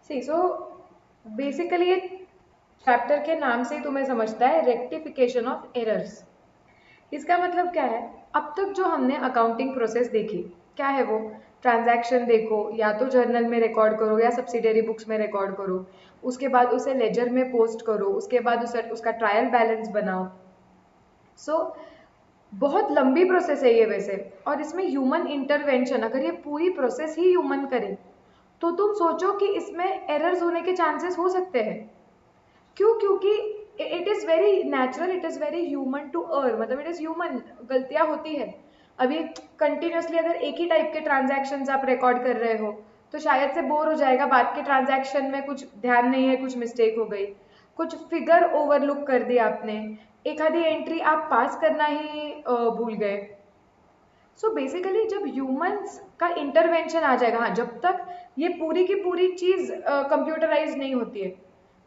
सी so basically ये chapter के नाम से ही तुम्हें समझता है रेक्टिफिकेशन ऑफ एरर्स। इसका मतलब क्या है? अब तक जो हमने अकाउंटिंग प्रोसेस देखी, क्या है वो? ट्रांजैक्शन देखो, या तो जर्नल में रिकॉर्ड करो या सब्सिडरी बुक्स में रिकॉर्ड करो, उसके बाद उसे लेजर में पोस्ट करो, उसके बाद उसका ट्रायल बैलेंस बनाओ। सो बहुत लंबी प्रोसेस है ये वैसे, और इसमें ह्यूमन इंटरवेंशन, अगर ये पूरी प्रोसेस ही ह्यूमन करे तो तुम सोचो कि इसमें एरर्स होने के चांसेस हो सकते हैं। क्यों? क्योंकि it is very natural, it is very human to err, मतलब इट इज़ ह्यूमन, गलतियाँ होती है। अभी कंटिन्यूसली अगर एक ही टाइप के ट्रांजैक्शंस आप रिकॉर्ड कर रहे हो तो शायद से बोर हो जाएगा, बाद के ट्रांजैक्शन में कुछ ध्यान नहीं है, कुछ मिस्टेक हो गई, कुछ फिगर ओवरलुक कर दिया आपने, एक आधी एंट्री आप पास करना ही भूल गए। सो बेसिकली जब ह्यूमंस का इंटरवेंशन आ जाएगा, हाँ, जब तक ये पूरी की पूरी चीज़ कंप्यूटराइज नहीं होती है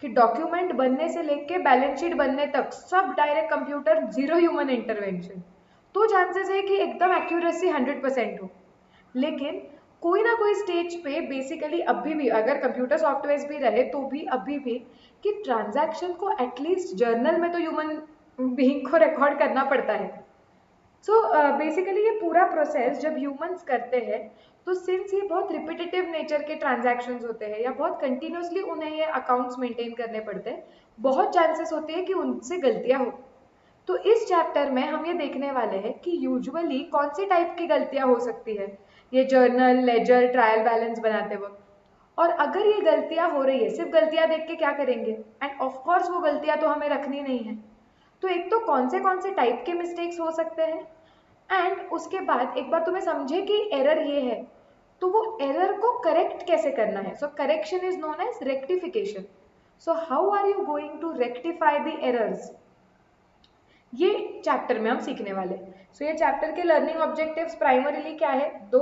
कि डॉक्यूमेंट बनने से लेके बैलेंस शीट बनने तक सब direct computer, zero human intervention, तो चांसेस है कि एकदम एक्यूरेसी 100% हो। लेकिन कोई ना कोई स्टेज पे बेसिकली अभी भी अगर कंप्यूटर सॉफ्टवेयर भी रहे तो भी अभी भी कि ट्रांजैक्शन को एटलीस्ट जर्नल में तो ह्यूमन बीइंग को रिकॉर्ड करना पड़ता है। सो बेसिकली ये पूरा प्रोसेस जब ह्यूमंस करते हैं तो सिंस ये बहुत रिपीटेटिव नेचर के ट्रांजैक्शंस होते हैं या बहुत कंटिन्यूसली उन्हें ये अकाउंट्स मेंटेन करने पड़ते हैं, बहुत चांसेस होती है कि उनसे गलतियां हो। तो इस चैप्टर में हम ये देखने वाले हैं कि यूजुअली कौन सी टाइप की गलतियां हो सकती है ये जर्नल, लेजर, ट्रायल बैलेंस बनाते वक्त। और अगर ये गलतियां हो रही है, सिर्फ गलतियां देख के क्या करेंगे, एंड ऑफ कोर्स वो गलतियां तो हमें रखनी नहीं है। तो एक तो कौन से टाइप के मिस्टेक्स हो सकते हैं, एंड उसके बाद एक बार तुम्हें समझे कि एरर ये है तो वो एरर को करेक्ट कैसे करना है। So correction is known as rectification. So how are you going to rectify the errors, ये चैप्टर में हम सीखने वाले। सो ये चैप्टर के लर्निंग ऑब्जेक्टिव्स प्राइमरीली क्या है? दो।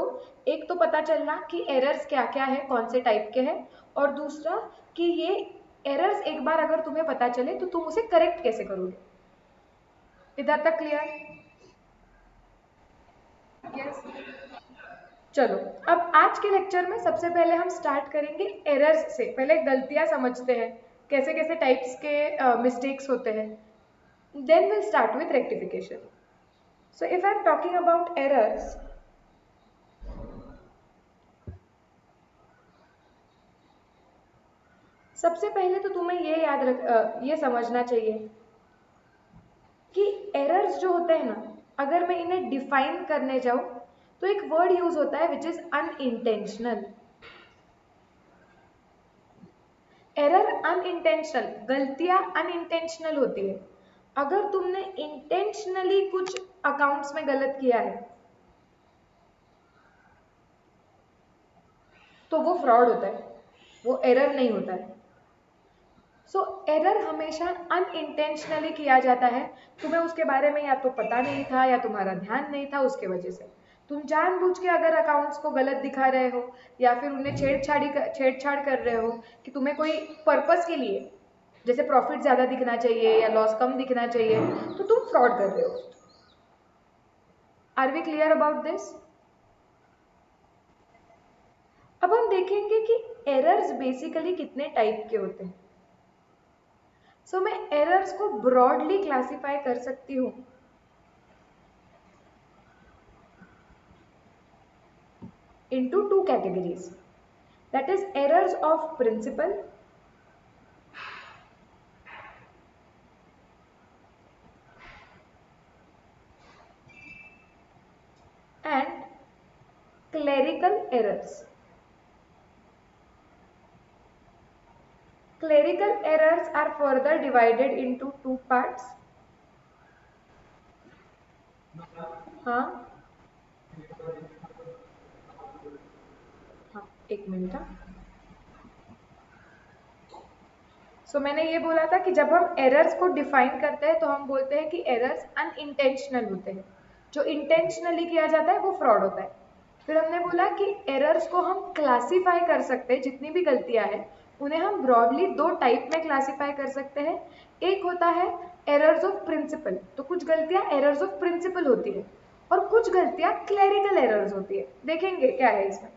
एक तो पता चलना कि एरर्स क्या क्या है, कौन से टाइप के हैं, और दूसरा कि ये एरर्स एक बार अगर तुम्हें पता चले तो तुम उसे करेक्ट कैसे करोगे। इधर तक क्लियर? यस। चलो, अब आज के लेक्चर में सबसे पहले हम स्टार्ट करेंगे एरर्स से। पहले गलतियां समझते हैं, कैसे कैसे टाइप्स के मिस्टेक्स होते हैं, then will start with rectification. So if I am talking about errors, सबसे पहले तो तुम्हें ये समझना चाहिए कि एरर्स जो होते हैं ना, अगर मैं इन्हें डिफाइन करने जाऊं तो एक वर्ड यूज होता है which is unintentional. Error unintentional, गलतियां अनइंटेंशनल होती है। अगर तुमने इंटेंशनली कुछ अकाउंट्स में गलत किया है तो वो फ्रॉड होता है, वो एरर नहीं होता है। सो एरर हमेशा अनइंटेंशनली किया जाता है, तुम्हें उसके बारे में या तो पता नहीं था या तुम्हारा ध्यान नहीं था, उसके वजह से तुम जानबूझ के अगर अकाउंट्स को गलत दिखा रहे हो या फिर उन्हें छेड़छाड़ कर रहे हो कि तुम्हें कोई पर्पस के लिए, जैसे प्रॉफिट ज़्यादा दिखना चाहिए या लॉस कम दिखना चाहिए, तो तुम फ्रॉड कर रहे हो। Are we clear about this? अब हम देखेंगे कि एरर्स बेसिकली कितने टाइप के होते हैं। सो मैं एरर्स को ब्रॉडली क्लासिफाई कर सकती हूँ into two categories, that is errors of principle and clerical errors. Clerical errors are further divided into two parts. हाँ हाँ, एक मिनट। हाँ, सो मैंने ये बोला था कि जब हम एरर्स को डिफाइन करते हैं तो हम बोलते हैं कि एरर्स अनइंटेंशनल होते हैं, जो इंटेंशनली किया जाता है वो फ्रॉड होता है। फिर हमने बोला कि एरर्स को हम क्लासीफाई कर सकते हैं, जितनी भी गलतियां हैं उन्हें हम ब्रॉडली दो टाइप में क्लासीफाई कर सकते हैं। एक होता है एरर्स ऑफ प्रिंसिपल, तो कुछ गलतियां एरर्स ऑफ प्रिंसिपल होती है, और कुछ गलतियां क्लेरिकल एरर्स होती है। देखेंगे क्या है इसमें।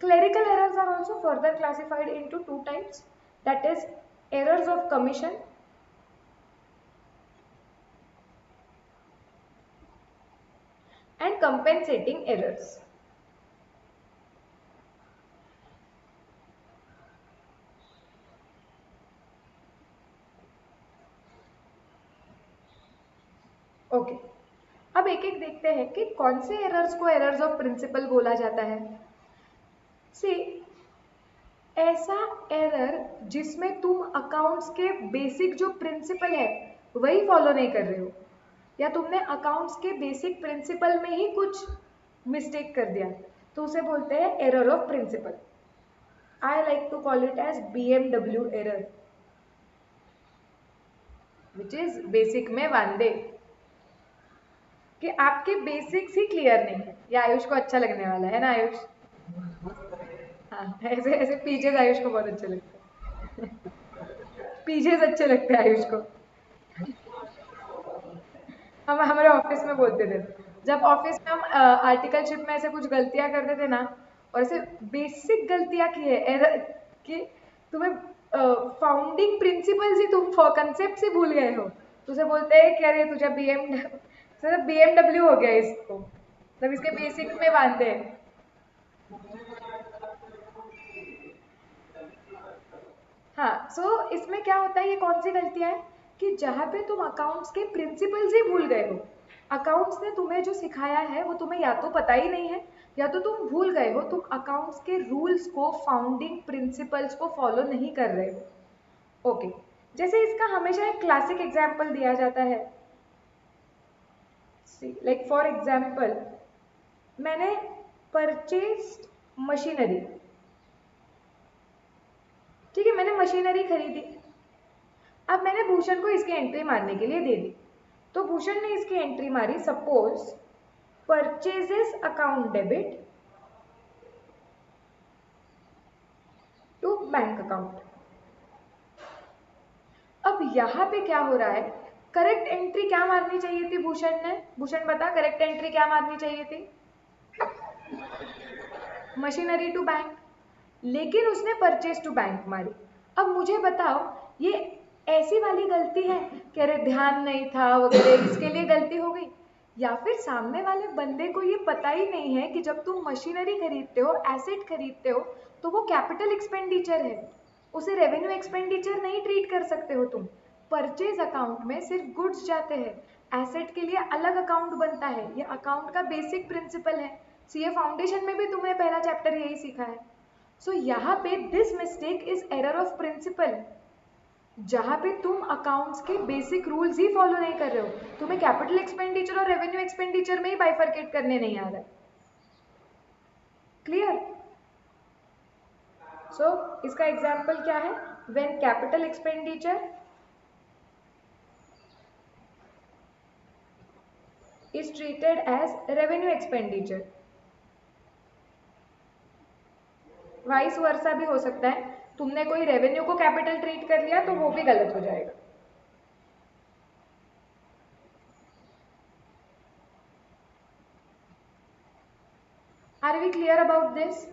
Clerical errors errors are also further classified into two types, that is errors of commission and compensating errors. Okay, अब एक एक देखते हैं कि कौन से एरर्स को एरर्स ऑफ प्रिंसिपल बोला जाता है। सी, ऐसा एरर जिसमें तुम अकाउंट्स के बेसिक जो प्रिंसिपल है वही फॉलो नहीं कर रहे हो, या तुमने अकाउंट्स के बेसिक प्रिंसिपल में ही कुछ मिस्टेक कर दिया, तो उसे बोलते हैं error of principle. I like to call it as BMW error, which is basic में वांदे, कि आपके बेसिक्स ही क्लियर नहीं है। ये आयुष को अच्छा लगने वाला है ना आयुष? हाँ, ऐसे ऐसे पीजेस आयुष को बहुत अच्छे लगते हैं। पीजेस अच्छे लगते हैं आयुष को। हम हमारे ऑफिस में बोलते थे, जब ऑफिस में हम आर्टिकलशिप में ऐसे कुछ गलतियां करते थे ना, और ऐसे बेसिक गलतियां की है एरर कि तुम्हें फाउंडिंग प्रिंसिपल्स ही तुम कंसेप्ट ही भूल गए हो, तो उसे बोलते हैं कि अरे तुझे BMW हो गया इसको, मतलब इसके बेसिक्स में बांधते हैं। हाँ, सो इसमें क्या होता है, ये कौन सी गलतियां है कि जहाँ पे तुम अकाउंट्स के प्रिंसिपल्स ही भूल गए हो, अकाउंट्स ने तुम्हें जो सिखाया है वो तुम्हें या तो पता ही नहीं है, या तो तुम भूल गए हो, तुम अकाउंट्स के रूल्स को, फाउंडिंग प्रिंसिपल्स को फॉलो नहीं कर रहे हो। ओके, जैसे इसका हमेशा एक क्लासिक एग्जाम्पल दिया जाता है, लाइक फॉर एग्जाम्पल, मैंने परचेस्ड मशीनरी, ठीक है, मैंने मशीनरी खरीदी, अब मैंने भूषण को इसकी एंट्री मारने के लिए दे दी, तो भूषण ने इसकी एंट्री मारी, suppose purchases account debit to bank account. अब यहाँ पे क्या हो रहा है, करेक्ट एंट्री क्या मारनी चाहिए थी भूषण ने? भूषण बता, करेक्ट एंट्री क्या मारनी चाहिए थी? मशीनरी टू बैंक, लेकिन उसने परचेज टू बैंक मारी। अब मुझे बताओ, ये ऐसी वाली गलती है कि अरे ध्यान नहीं था वगैरह, इसके लिए गलती हो गई, या फिर सामने वाले बंदे को ये पता ही नहीं है कि जब तुम मशीनरी खरीदते हो, एसेट खरीदते हो, तो वो कैपिटल एक्सपेंडिचर है, उसे रेवेन्यू एक्सपेंडिचर नहीं ट्रीट कर सकते हो तुम। परचेज अकाउंट में सिर्फ गुड्स जाते हैं, एसेट के लिए अलग अकाउंट बनता है, ये अकाउंट का बेसिक प्रिंसिपल है। सीए फाउंडेशन में भी तुमने पहला चैप्टर यही सीखा है। सो यहाँ पे this mistake is error of principle, जहां पे तुम अकाउंट्स के बेसिक रूल्स ही फॉलो नहीं कर रहे हो, तुम्हें कैपिटल एक्सपेंडिचर और रेवेन्यू एक्सपेंडिचर में ही बाइफरकेट करने नहीं आ रहा है। क्लियर? सो इसका एग्जाम्पल क्या है, when capital expenditure is treated as revenue expenditure, vice versa भी हो सकता है, तुमने कोई रेवेन्यू को कैपिटल ट्रीट कर लिया तो वो भी गलत हो जाएगा। Are we clear about this?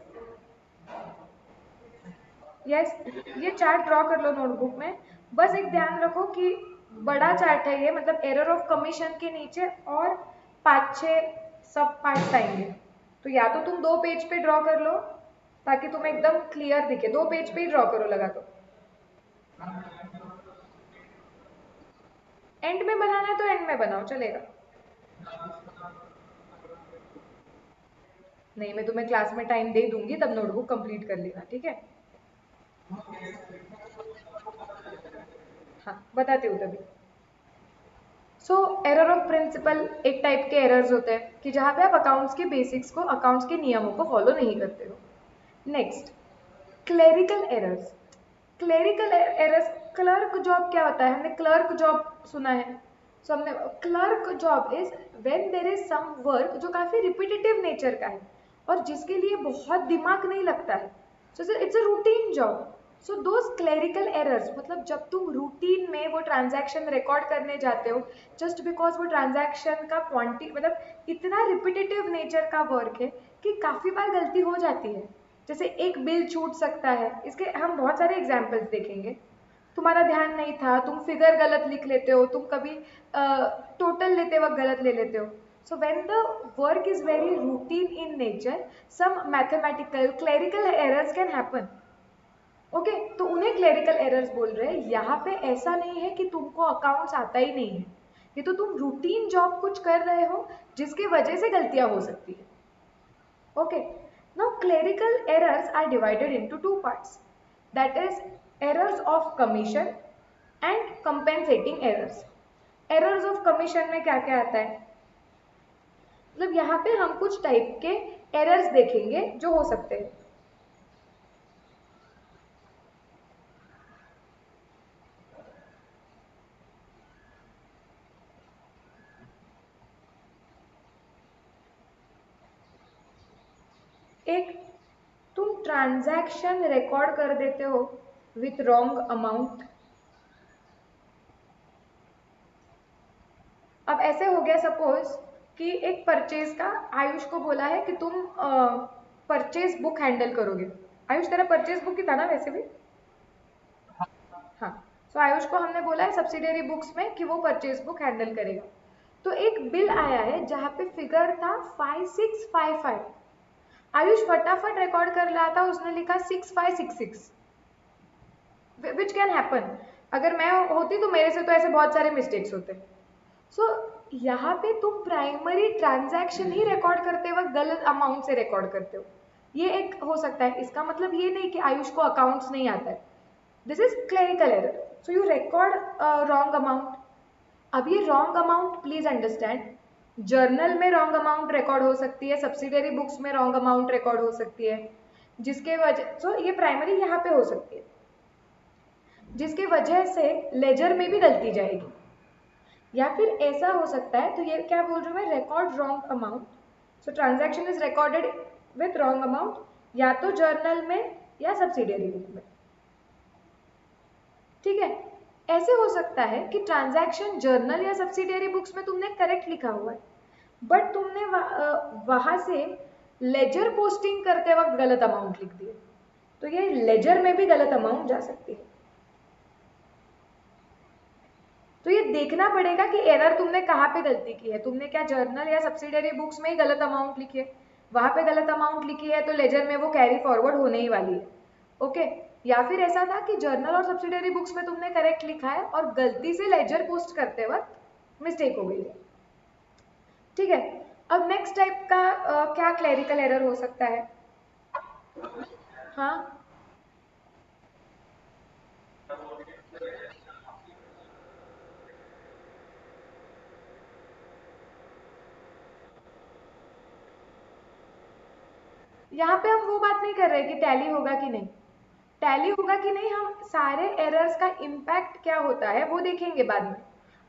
Yes, ये चार्ट ड्रॉ कर लो नोटबुक में। बस एक ध्यान रखो कि बड़ा चार्ट है ये, मतलब एरर ऑफ कमीशन के नीचे और 5-6 सब पार्ट्स आएंगे, तो या तो तुम 2 पेज पे ड्रॉ कर लो ताकि तुम्हें एकदम क्लियर दिखे, 2 पेज पे ही ड्रॉ करो लगा तो। एंड में बनाना है तो एंड में बनाओ, चलेगा। नहीं, मैं तुम्हें क्लास में टाइम दे दूंगी, तब नोटबुक कंप्लीट कर लेना, ठीक है? हाँ, बताती हूँ तभी। सो एरर ऑफ प्रिंसिपल एक टाइप के एरर्स होते हैं कि जहाँ पे आप अकाउंट्स के बेसिक्स को, अकाउंट्स के नियमों को फॉलो नहीं करते हो। Next, clerical errors. Clerical errors, clerk job क्या होता है? हमने क्लर्क जॉब सुना है। सो हमने clerk job is when there is some work जो काफी रिपीटेटिव नेचर का है और जिसके लिए बहुत दिमाग नहीं लगता है, so it's a routine job. So those clerical errors, मतलब जब तुम रूटीन में वो ट्रांजैक्शन रिकॉर्ड करने जाते हो, जस्ट बिकॉज वो ट्रांजैक्शन का क्वांटिटी, मतलब इतना रिपीटेटिव नेचर का वर्क है कि काफी बार गलती हो जाती है, जैसे एक बिल छूट सकता है, इसके हम बहुत सारे एग्जाम्पल्स देखेंगे। तुम्हारा ध्यान नहीं था, तुम फिगर गलत लिख लेते हो, तुम कभी टोटल लेते वक्त गलत ले लेते हो। So when the work is very routine in nature, some mathematical clerical errors can happen. Okay, तो उन्हें क्लरिकल एरर्स बोल रहे हैं। यहाँ पे ऐसा नहीं है कि तुमको अकाउंट्स आता ही नहीं है, ये तो तुम रूटीन जॉब कुछ कर रहे हो जिसकी वजह से गलतियां हो सकती है। Okay, now clerical errors are divided into two parts, that is errors of commission and compensating errors. Errors of commission में क्या क्या आता है, मतलब यहाँ पे हम कुछ टाइप के एरर्स देखेंगे जो हो सकते हैं। एक, तुम ट्रांजैक्शन रिकॉर्ड कर देते हो विथ रॉन्ग अमाउंट। अब ऐसे हो गया सपोज कि एक परचेज का आयुष को बोला है कि तुम परचेज बुक हैंडल करोगे। आयुष तेरा परचेज बुक ही था ना वैसे भी? हाँ, सो आयुष को हमने बोला है सब्सिडियरी बुक्स में कि वो परचेज बुक हैंडल करेगा। तो एक बिल आया है जहाँ पे फिगर था 5655। आयुष फटाफट रिकॉर्ड कर रहा था, उसने लिखा 6566, विच कैन हैपन। अगर मैं होती तो मेरे से तो ऐसे बहुत सारे मिस्टेक्स होते। सो यहाँ पे तुम प्राइमरी ट्रांजैक्शन ही रिकॉर्ड करते वक्त गलत अमाउंट से रिकॉर्ड करते हो, ये एक हो सकता है। इसका मतलब ये नहीं कि आयुष को अकाउंट्स नहीं आता है, this is clerical error. So you record wrong amount. अब ये wrong amount please understand, journal में रॉन्ग अमाउंट रिकॉर्ड हो सकती है, सब्सिडरी बुक्स में रॉन्ग अमाउंट रिकॉर्ड हो सकती है, जिसके वजह सो ये प्राइमरी यहाँ पे हो सकती है, जिसके वजह से लेजर में भी गलती जाएगी। या फिर ऐसा हो सकता है, तो ये क्या बोल रही हूँ मैं, record wrong amount. So transaction is recorded with wrong amount, या तो जर्नल में या सब्सिडियरी बुक में। ठीक है, ऐसे हो सकता है कि ट्रांजैक्शन जर्नल या सब्सिडियरी बुक्स में तुमने करेक्ट लिखा हुआ है, बट तुमने वहां से लेजर पोस्टिंग करते वक्त गलत अमाउंट लिख दिया, तो ये लेजर में भी गलत अमाउंट जा सकती है। तो ये देखना पड़ेगा कि एरर तुमने कहाँ पे गलती की है। तुमने क्या जर्नल या सब्सिडियरी बुक्स में ही गलत अमाउंट लिखी है, वहां पे गलत अमाउंट लिखी है तो लेजर में वो कैरी फॉरवर्ड होने ही वाली है। ओके, या फिर ऐसा था कि जर्नल और सब्सिडियरी बुक्स में तुमने करेक्ट लिखा है और गलती से लेजर पोस्ट करते वक्त मिस्टेक हो गई है। ठीक है, अब नेक्स्ट टाइप का क्या क्लरिकल एरर हो सकता है? हाँ, यहाँ पे हम वो बात नहीं कर रहे कि टैली होगा कि नहीं, टैली होगा कि नहीं, हम सारे एरर्स का इम्पैक्ट क्या होता है वो देखेंगे बाद में।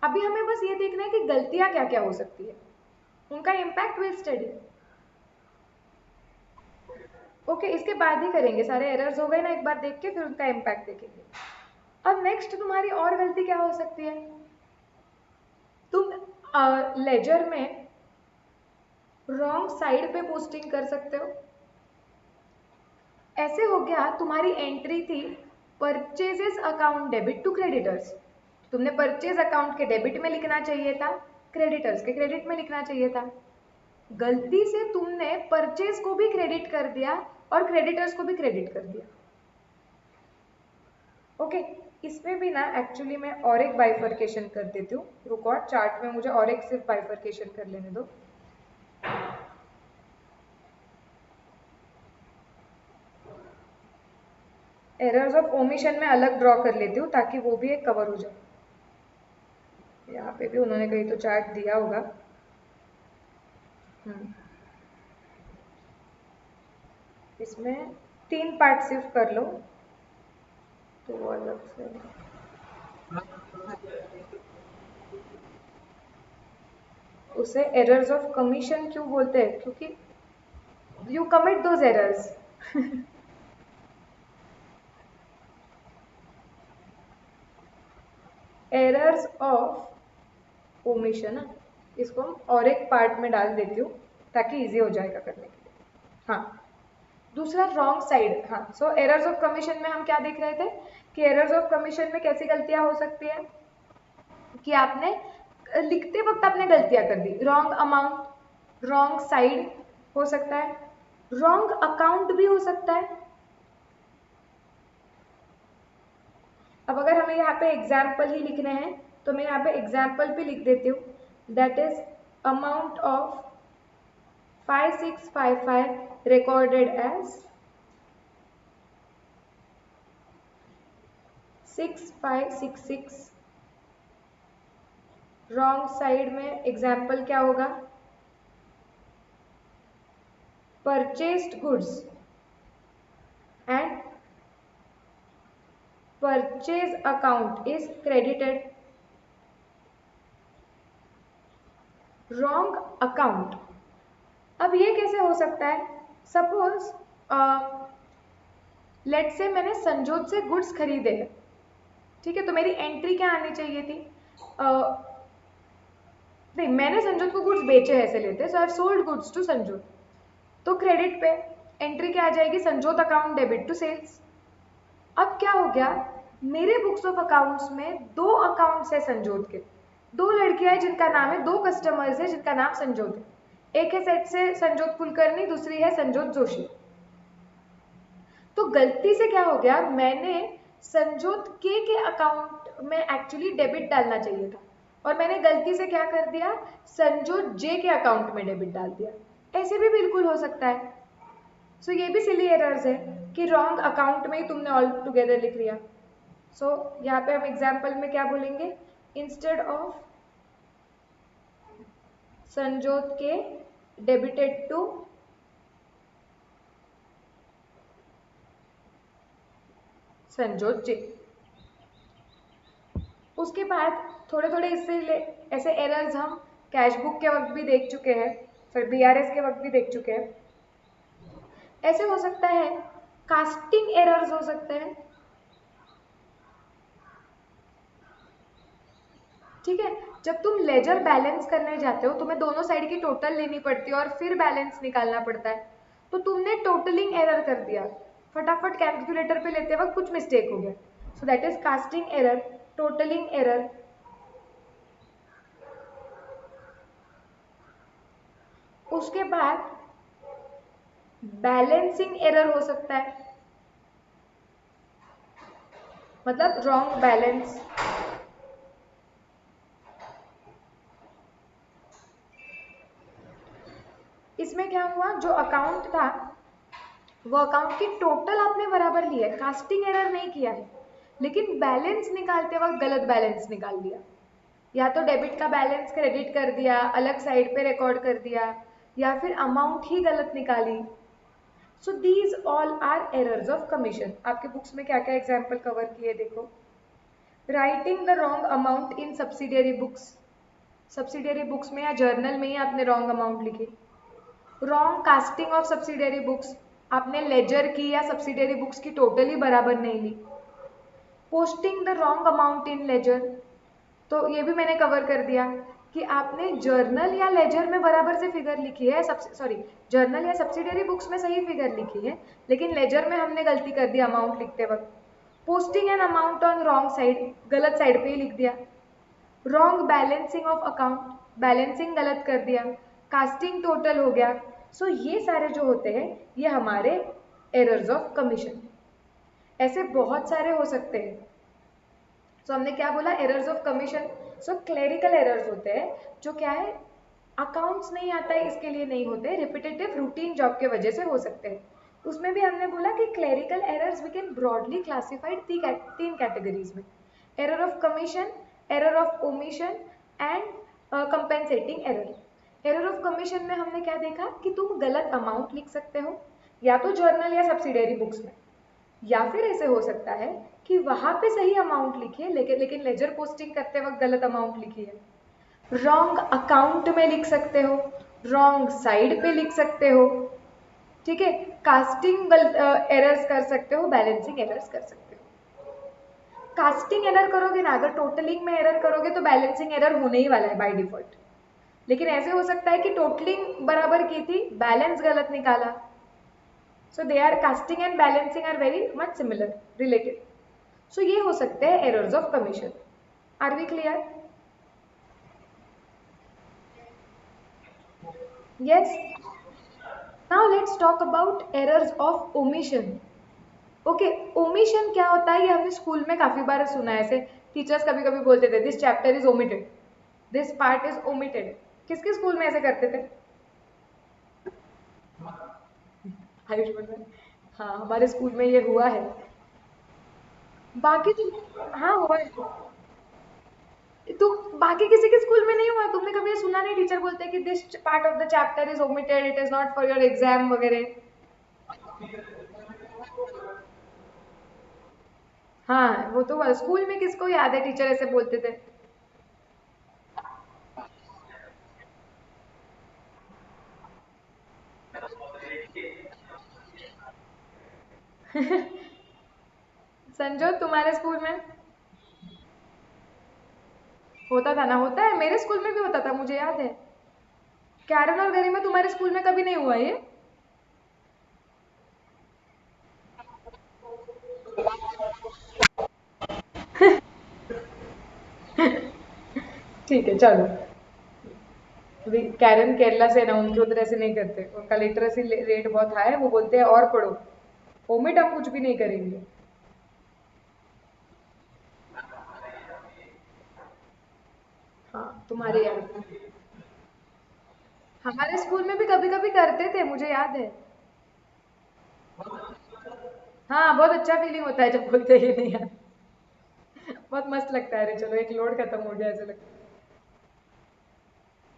अभी हमें बस ये देखना है कि गलतियां क्या क्या हो सकती है, उनका इम्पैक्ट विल स्टडी। ओके, इसके बाद ही करेंगे, सारे एरर्स हो गए ना एक बार देख के, फिर उनका इम्पैक्ट देखेंगे। अब नेक्स्ट तुम्हारी और गलती क्या हो सकती है, तुम लेजर में रॉन्ग साइड पे पोस्टिंग कर सकते हो। ऐसे हो गया, तुम्हारी एंट्री थी purchases account debit to creditors, तुमने परचेज अकाउंट के डेबिट में लिखना चाहिए था, क्रेडिटर्स के क्रेडिट में लिखना चाहिए था। गलती से तुमने परचेज को भी क्रेडिट कर दिया और क्रेडिटर्स को भी क्रेडिट कर दिया। ओके, इसमें भी ना एक्चुअली मैं और एक बाइफर्केशन कर देती हूँ, रुको चार्ट में मुझे और एक सिर्फ बाइफर्केशन कर लेने दो। एरर्स ऑफ ओमिशन में अलग ड्रॉ कर लेती हूँ ताकि वो भी एक कवर हो जाए। यहाँ पे भी उन्होंने कहीं तो चार्ट दिया होगा। इसमें 3 पार्ट सिर्फ कर लो तो वो अलग से। उसे एरर्स ऑफ कमीशन क्यों बोलते हैं, क्योंकि you commit those errors. Errors of omission, इसको हम और एक पार्ट में डाल देती हूँ ताकि इजी हो जाएगा करने के लिए। हाँ, दूसरा रॉन्ग साइड। हाँ, सो एरर्स ऑफ कमीशन में हम क्या देख रहे थे कि एरर्स ऑफ कमीशन में कैसी गलतियां हो सकती है कि आपने लिखते वक्त आपने गलतियां कर दी, रॉन्ग अमाउंट, रॉन्ग साइड हो सकता है, रॉन्ग अकाउंट भी हो सकता है। अब अगर हमें यहाँ पे एग्जाम्पल ही लिखने हैं तो मैं यहाँ पे एग्जाम्पल भी लिख देती हूँ, that is amount of 5655 recorded as 6566। Wrong side में एग्जाम्पल क्या होगा, purchased goods and purchase account is credited. Wrong account, अब ये कैसे हो सकता है, सपोज लेट से मैंने संजोत से गुड्स खरीदे हैं, ठीक है, तो मेरी एंट्री क्या आनी चाहिए थी, नहीं मैंने संजोत को गुड्स बेचे हैं ऐसे लेते, so I sold goods to Sanjot, तो क्रेडिट पे एंट्री क्या आ जाएगी, Sanjot account debit to sales. अब क्या हो गया, मेरे बुक्स ऑफ अकाउंट्स में दो अकाउंट्स है संजोत के, दो लड़कियां हैं जिनका नाम है, दो कस्टमर्स है जिनका नाम संजोत है, एक है सेट से संजोत कुलकर्णी, दूसरी है संजोत जोशी। तो गलती से क्या हो गया, मैंने संजोत के अकाउंट में एक्चुअली डेबिट डालना चाहिए था और मैंने गलती से क्या कर दिया, संजोत जे के अकाउंट में डेबिट डाल दिया। ऐसे भी बिल्कुल हो सकता है। सो ये भी सिली एरर्स है कि रॉन्ग अकाउंट में ही तुमने ऑल टुगेदर लिख लिया। सो यहाँ पे हम एग्जाम्पल में क्या बोलेंगे, इंस्टेड ऑफ संजोत के डेबिटेड टू संजोत जे। उसके बाद थोड़े थोड़े इससे ऐसे एरर्स हम कैश बुक के वक्त भी देख चुके हैं, फिर बीआरएस के वक्त भी देख चुके हैं। ऐसे हो सकता है कास्टिंग एरर्स हो सकते हैं, ठीक है, जब तुम लेजर बैलेंस करने जाते हो तुम्हें दोनों साइड की टोटल लेनी पड़ती है और फिर बैलेंस निकालना पड़ता है, तो तुमने टोटलिंग एरर कर दिया, फटाफट कैलकुलेटर पे लेते वक्त कुछ मिस्टेक हो गया, सो that is casting error, totalling error. उसके बाद बैलेंसिंग एरर हो सकता है, मतलब रॉन्ग बैलेंस। इसमें क्या हुआ, जो अकाउंट था वो अकाउंट की टोटल आपने बराबर ली है, कास्टिंग एरर नहीं किया है, लेकिन बैलेंस निकालते वक्त गलत बैलेंस निकाल दिया, या तो डेबिट का बैलेंस क्रेडिट कर दिया, अलग साइड पे रिकॉर्ड कर दिया, या फिर अमाउंट ही गलत निकाली। So these all are errors of commission. आपके बुक्स में क्या क्या एग्जाम्पल कवर किए देखो, writing the wrong amount in subsidiary books, subsidiary books में या जर्नल में ही आपने रॉन्ग अमाउंट लिखी। Wrong casting of subsidiary books, आपने लेजर की या सब्सिडियरी बुक्स की टोटल ही बराबर नहीं ली। Posting the wrong amount in ledger, तो ये भी मैंने कवर कर दिया कि आपने जर्नल या लेजर में बराबर से फिगर लिखी है, सॉरी जर्नल या सब्सिडियरी बुक्स में सही फिगर लिखी है, लेकिन लेजर में हमने गलती कर दी अमाउंट लिखते वक्त। Posting an amount on wrong side, गलत साइड पे ही लिख दिया। Wrong balancing of account, balancing गलत कर दिया, कास्टिंग टोटल हो गया। सो ये सारे जो होते हैं ये हमारे एरर्स ऑफ कमीशन। ऐसे बहुत सारे हो सकते हैं। सो हमने क्या बोला, errors of commission. So clerical errors होते हैं जो क्या है, अकाउंट्स नहीं आता है इसके लिए नहीं होते, रिपीटेटिव रूटीन जॉब के वजह से हो सकते हैं। उसमें भी हमने बोला कि clerical errors we can broadly classified तीन कैटेगरीज में, error of commission, error of omission and compensating error. Error of commission में हमने क्या देखा कि तुम गलत अमाउंट लिख सकते हो या तो जर्नल या सब्सिडियरी बुक्स में, या फिर ऐसे हो सकता है कि वहां पे सही अमाउंट लिखी है लेकिन लेजर पोस्टिंग करते वक्त गलत अमाउंट लिखी है। रॉन्ग अकाउंट में लिख सकते हो, रॉन्ग साइड पे लिख सकते हो, ठीक है, कास्टिंग एरर्स कर सकते हो, बैलेंसिंग एरर्स कर सकते हो। कास्टिंग एरर करोगे ना, अगर टोटलिंग में एरर करोगे तो बैलेंसिंग एरर होने ही वाला है बाय डिफॉल्ट। लेकिन ऐसे हो सकता है कि टोटलिंग बराबर की थी, बैलेंस गलत निकाला, so they are casting and balancing are very much similar related. So ये हो सकते हैं errors of commission. Are we clear? Yes. Now let's talk about errors of omission. Okay, omission क्या होता है ये हमने स्कूल में काफी बार सुना है. ऐसे टीचर्स कभी कभी बोलते थे this chapter is omitted, this part is omitted. किसके स्कूल में ऐसे करते थे? आयुष बोल रहे हैं. हाँ, हमारे स्कूल में ये हुआ है. बाकी तो हाँ हुआ है. तो बाकी किसी के स्कूल में नहीं हुआ? तुमने कभी ये सुना नहीं टीचर बोलते कि this part of the chapter is omitted, it is not for your exam वगैरह? हाँ, वो तो स्कूल में किसको याद है टीचर ऐसे बोलते थे. संजो तुम्हारे स्कूल में होता था ना? होता है, मेरे स्कूल में भी होता था, मुझे याद है. कैरन और गरिमा तुम्हारे स्कूल में कभी नहीं हुआ ये? ठीक है चलो. अभी कैरन केरला से ना, उनके उधर ऐसे नहीं करते, उनका लिटरेसी रेट बहुत हाई है. वो बोलते हैं और पढ़ो, ओमिट हम कुछ भी नहीं करेंगे. हाँ, तुम्हारे यहाँ. हमारे स्कूल में भी कभी कभी करते थे, मुझे याद है. हाँ, बहुत अच्छा फीलिंग होता है जब बोलते ही नहीं यार. बहुत मस्त लगता है. अरे चलो, एक लोड खत्म हो गया ऐसे लगता है.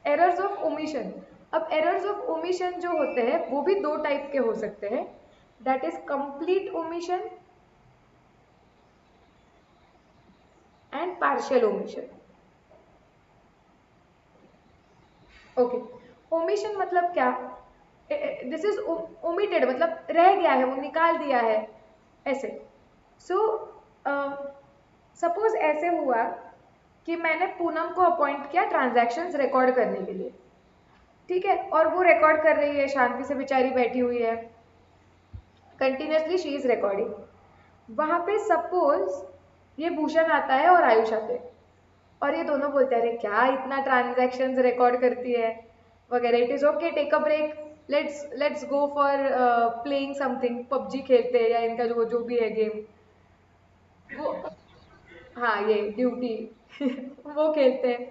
Errors of omission. अब एरर्स ऑफ ओमिशन जो होते हैं वो भी दो टाइप के हो सकते हैं. That is complete omission and partial omission. Okay, omission मतलब क्या? दिस इज ओमिटेड, मतलब रह गया है, वो निकाल दिया है ऐसे. सो सपोज ऐसे हुआ कि मैंने पूनम को अपॉइंट किया ट्रांजैक्शंस रिकॉर्ड करने के लिए. ठीक है, और वो रिकॉर्ड कर रही है, शांति से बेचारी बैठी हुई है, कंटिन्यूसली शी इज रिकॉर्डिंग. वहां पे सपोज ये भूषण आता है और आयुष आते हैं, और ये दोनों बोलते हैं अरे क्या इतना ट्रांजैक्शंस रिकॉर्ड करती है वगैरह. It is okay, take a break, let's go for playing something, PUBG खेलते हैं या इनका जो जो भी है गेम वो. हाँ, ये ड्यूटी. वो खेलते हैं.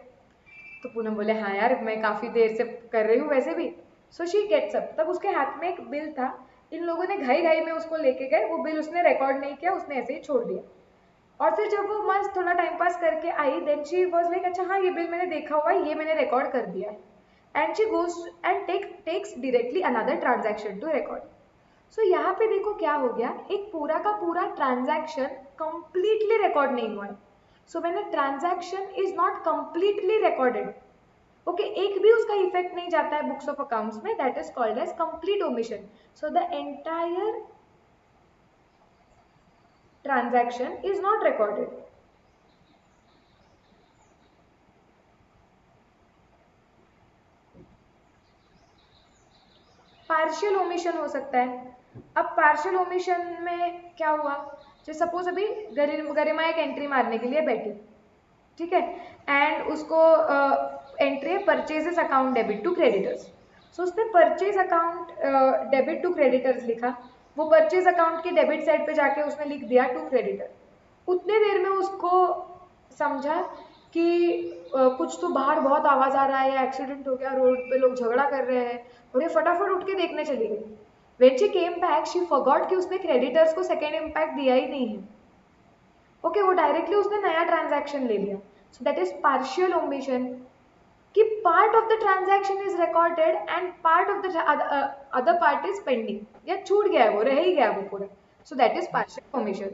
तो पूनम बोले हाँ यार मैं काफी देर से कर रही हूँ वैसे भी. सो शी गेट्स अप, तब उसके हाथ में एक बिल था. इन लोगों ने घाई घाई में उसको लेके गए, वो बिल उसने रिकॉर्ड नहीं किया, उसने ऐसे ही छोड़ दिया. और फिर जब वो मस्त थोड़ा टाइम पास करके आई, देन शी वाज लाइक अच्छा हाँ ये बिल मैंने देखा हुआ है, ये मैंने रिकॉर्ड कर दिया है. And she goes and takes directly another transaction to record. So यहाँ पे देखो क्या हो गया, एक पूरा का पूरा ट्रांजैक्शन कंप्लीटली रिकॉर्ड नहीं हुआ है. सो मैंने transaction is not completely recorded. Okay, एक भी उसका इफेक्ट नहीं जाता है बुक्स ऑफ अकाउंट्स में. That is called as complete omission. So the entire transaction is not recorded. Partial omission हो सकता है. अब पार्शियल ओमिशन में क्या हुआ, जैसे सपोज अभी गरिमा एक एंट्री मारने के लिए बैठी, ठीक है, एंड उसको एंट्री है purchases account debit to creditors. So उसने purchase account debit to creditors लिखा. वो परचेज अकाउंट के डेबिट साइड पे जाके उसने लिख दिया टू क्रेडिटर. उतने देर में उसको समझा कि कुछ तो बाहर बहुत आवाज आ रहा है या एक्सीडेंट हो गया, रोड पे लोग झगड़ा कर रहे हैं, और ये फटाफट उठ के देखने चली गई. When she came back she forgot कि उसने क्रेडिटर्स को सेकेंड इम्पैक्ट दिया ही नहीं है. ओके, वो डायरेक्टली उसने नया ट्रांजैक्शन ले लिया. So that is partial omission, कि part of the transaction is recorded and part of the other part is pending, या छूट गया है, वो रह ही गया वो पूरा. सो दैट इज पार्शियल ओमिशन.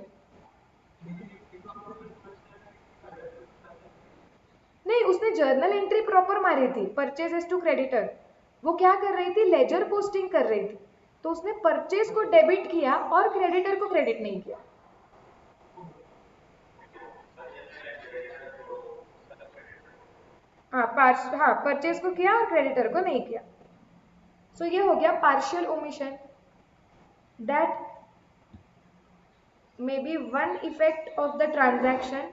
नहीं, उसने जर्नल एंट्री प्रॉपर मारी थी, परचेजेस टू क्रेडिटर. वो क्या कर रही थी, लेजर पोस्टिंग कर रही थी. तो उसने परचेज को डेबिट किया और क्रेडिटर को क्रेडिट नहीं किया. हाँ, परचेज को किया और क्रेडिटर को नहीं किया. सो ये हो गया partial omission. that maybe one effect of the transaction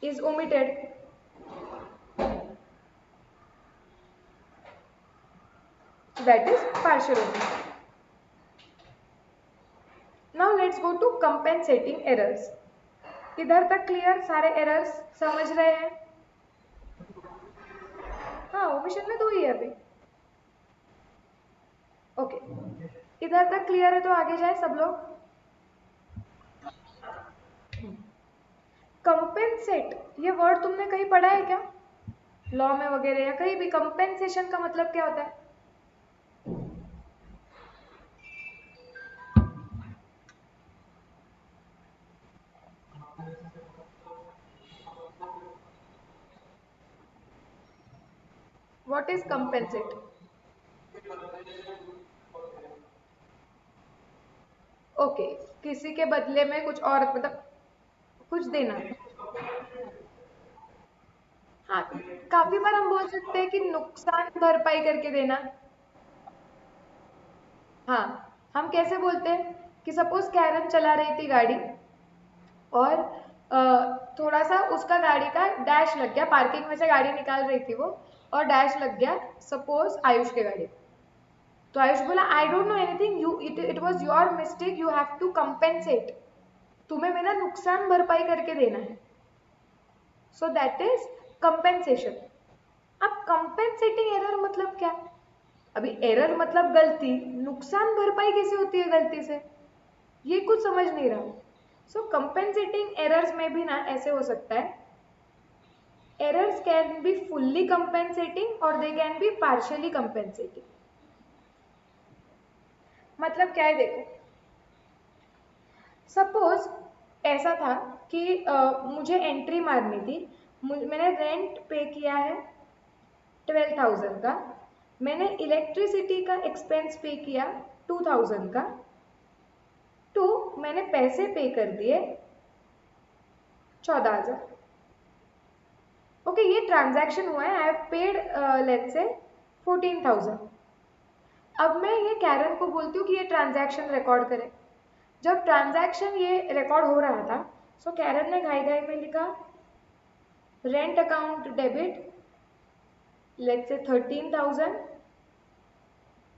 is omitted. That is partial omission. Now let's go to compensating errors. इधर तक क्लियर? सारे एरर्स समझ रहे हैं? हाँ, ओमिशन में 2 ही है अभी. ओके, इधर तक क्लियर है तो आगे जाए सब लोग. कंपेंसेट, ये वर्ड तुमने कहीं पढ़ा है क्या लॉ में वगैरह या कहीं भी? कंपेंसेशन का मतलब क्या होता है? What is compensate? ओके, किसी के बदले में कुछ और, मतलब कुछ देना. हाँ, काफी बार हम बोल सकते हैं कि नुकसान भरपाई करके देना. हाँ, हम कैसे बोलते हैं कि सपोज कैरन चला रही थी गाड़ी और थोड़ा सा उसका गाड़ी का डैश लग गया, पार्किंग में से गाड़ी निकाल रही थी वो और डैश लग गया सपोज आयुष के गाड़ी. तो आयुष बोला I don't know anything, you it was your mistake, you have to compensate. तुम्हें मेरा नुकसान भरपाई करके देना है. So that is compensation. अब कंपेंसेटिंग एरर मतलब क्या? अभी एरर मतलब गलती, नुकसान भरपाई कैसे होती है गलती से, ये कुछ समझ नहीं रहा. सो कंपेंसेटिंग एरर्स में भी ना ऐसे हो सकता है, errors can be fully compensating और they can be partially compensating. मतलब क्या है देखो, सपोज ऐसा था कि मुझे एंट्री मारनी थी, मैंने रेंट पे किया है 12,000 का, मैंने इलेक्ट्रिसिटी का एक्सपेंस पे किया 2,000 का, तो मैंने पैसे पे कर दिए 14,000. ओके, ये ट्रांजैक्शन हुआ है, I have paid let's say 14,000. अब मैं ये कैरन को बोलती हूँ कि ये ट्रांजैक्शन रिकॉर्ड करे. जब ट्रांजैक्शन ये रिकॉर्ड हो रहा था, सो कैरन ने घाई घाई में लिखा रेंट अकाउंट डेबिट लेट्स से 13,000,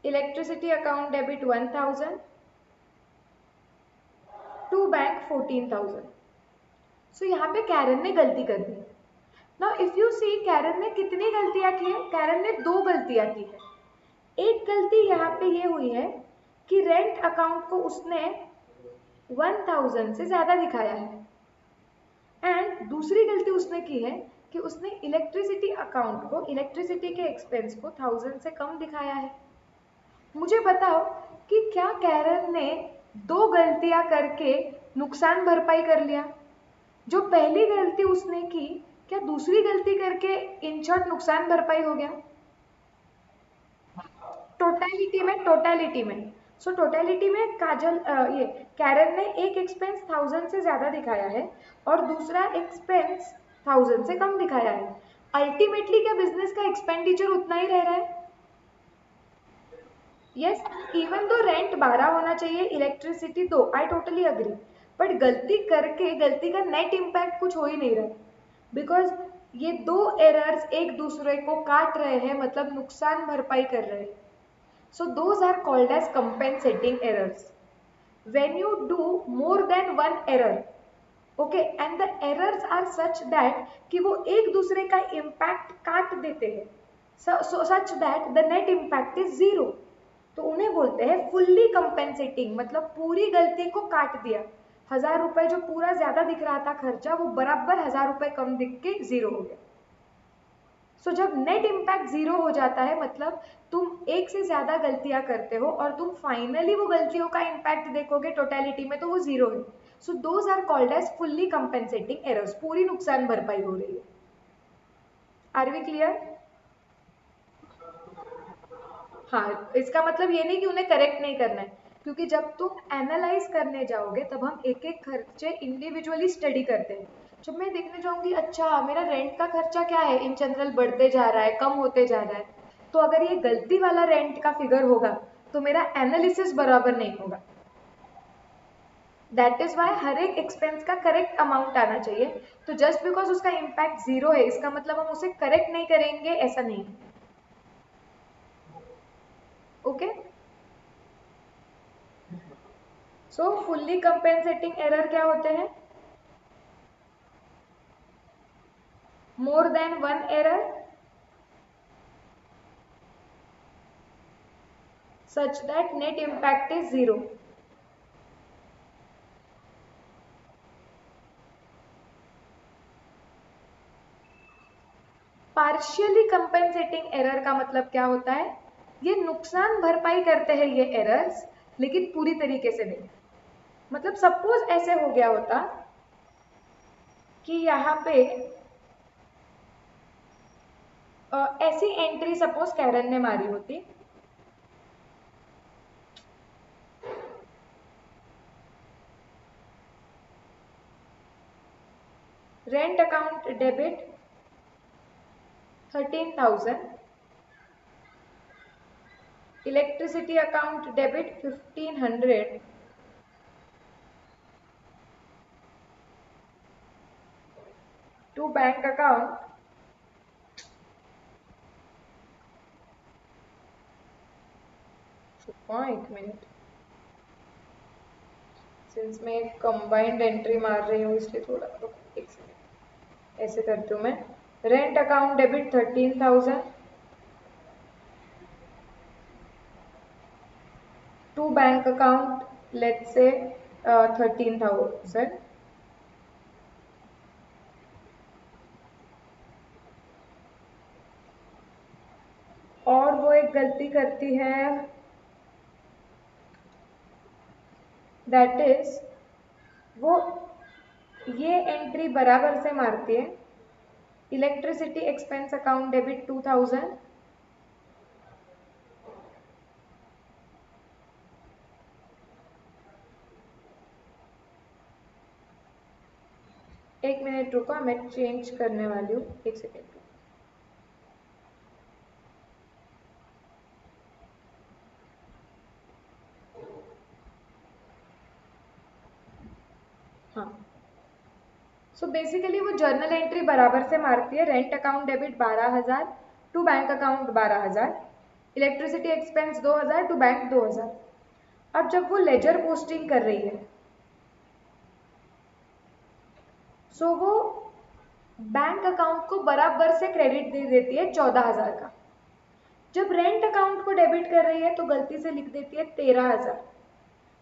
electricity account debit 1,000, to bank 14,000. So यहाँ पे कैरन ने गलती कर दी. Now if you see Karen ने कितनी गलतियां की है? कैरन ने 2 गलतियां की है. एक गलती यहाँ पे ये हुई है कि रेंट अकाउंट को उसने 1,000 से ज्यादा दिखाया है, एंड दूसरी गलती उसने की है कि उसने इलेक्ट्रिसिटी अकाउंट को, इलेक्ट्रिसिटी के एक्सपेंस को 1,000 से कम दिखाया है. मुझे बताओ कि क्या कैरन ने 2 गलतियां करके नुकसान भरपाई कर लिया? जो पहली गलती उसने की, क्या दूसरी गलती करके इन शॉर्ट नुकसान भरपाई हो गया? टोटलिटी में सो टोटलिटी में काजल ये कैरन ने एक एक्सपेंस 1,000 से ज्यादा दिखाया है और दूसरा एक्सपेंस 1,000 से कम दिखाया है. अल्टीमेटली क्या बिजनेस का एक्सपेंडिचर उतना ही रह रहा है? यस, इवन दो रेंट 12 होना चाहिए, electricity 2, I totally agree. But गलती करके गलती का नेट इम्पैक्ट कुछ हो ही नहीं रहा है, बिकॉज ये 2 एरर्स एक दूसरे को काट रहे हैं, मतलब नुकसान भरपाई कर रहे हैं. So those are called as compensating errors. When you do more than one error, okay, and the errors are such that कि वो एक दूसरे का impact काट देते हैं, so such that the net impact is zero, तो उन्हें बोलते हैं fully compensating. मतलब पूरी गलती को काट दिया. 1,000 रुपए जो पूरा ज्यादा दिख रहा था खर्चा, वो बराबर 1,000 रुपए कम दिख के जीरो हो गया. सो जब नेट इम्पैक्ट जीरो हो जाता है, मतलब तुम एक से ज्यादा गलतियां करते हो और तुम फाइनली वो गलतियों का इम्पैक्ट देखोगे टोटलिटी में तो वो जीरो है. So those are called as fully compensating errors. पूरी नुकसान भरपाई हो रही है. Are we clear? हाँ, इसका मतलब ये नहीं कि उन्हें करेक्ट नहीं करना है, क्योंकि जब तुम एनालाइज करने जाओगे तब हम एक एक खर्चे इंडिविजुअली स्टडी करते हैं. जब मैं देखने जाऊंगी अच्छा मेरा रेंट का खर्चा क्या है, इन जनरल बढ़ते जा रहा है, कम होते जा रहा है, तो अगर ये गलती वाला रेंट का फिगर होगा तो मेरा एनालिसिस बराबर नहीं होगा। दैट इज वाई हर एक एक्सपेंस का करेक्ट अमाउंट आना चाहिए। तो जस्ट बिकॉज उसका इम्पैक्ट 0 है इसका मतलब हम उसे करेक्ट नहीं करेंगे ऐसा नहीं। ओके, सो फुल्ली कंपेंसेटिंग एरर क्या होते हैं? मोर than one error such that net impact is 0. Partially compensating error का मतलब क्या होता है? ये नुकसान भरपाई करते हैं ये एरर्स, लेकिन पूरी तरीके से नहीं। मतलब सपोज ऐसे हो गया होता कि यहाँ पे ऐसी एंट्री सपोज कैरन ने मारी होती, rent account debit 13,000, electricity account debit 1,500, to bank account एक मिनट, सिंस मैं कंबाइंड एंट्री मार रही हूँ इसलिए थोड़ा एक सेकेंड ऐसे करती हूँ मैं। Rent account debit 13,000, to bank account let's से 13,000, और वो एक गलती करती है दैट इज वो ये एंट्री बराबर से मारती है, इलेक्ट्रिसिटी एक्सपेंस अकाउंट डेबिट 2,000, एक मिनट रुको मैं चेंज करने वाली हूँ, एक सेकेंड। हाँ, सो बेसिकली वो जर्नल एंट्री बराबर से मारती है, rent account debit 12,000, to bank account 12,000, electricity expense 2,000, to bank 2,000। अब जब वो लेजर पोस्टिंग कर रही है सो वो बैंक अकाउंट को बराबर से क्रेडिट दे देती है 14,000 का। जब रेंट अकाउंट को डेबिट कर रही है तो गलती से लिख देती है 13,000,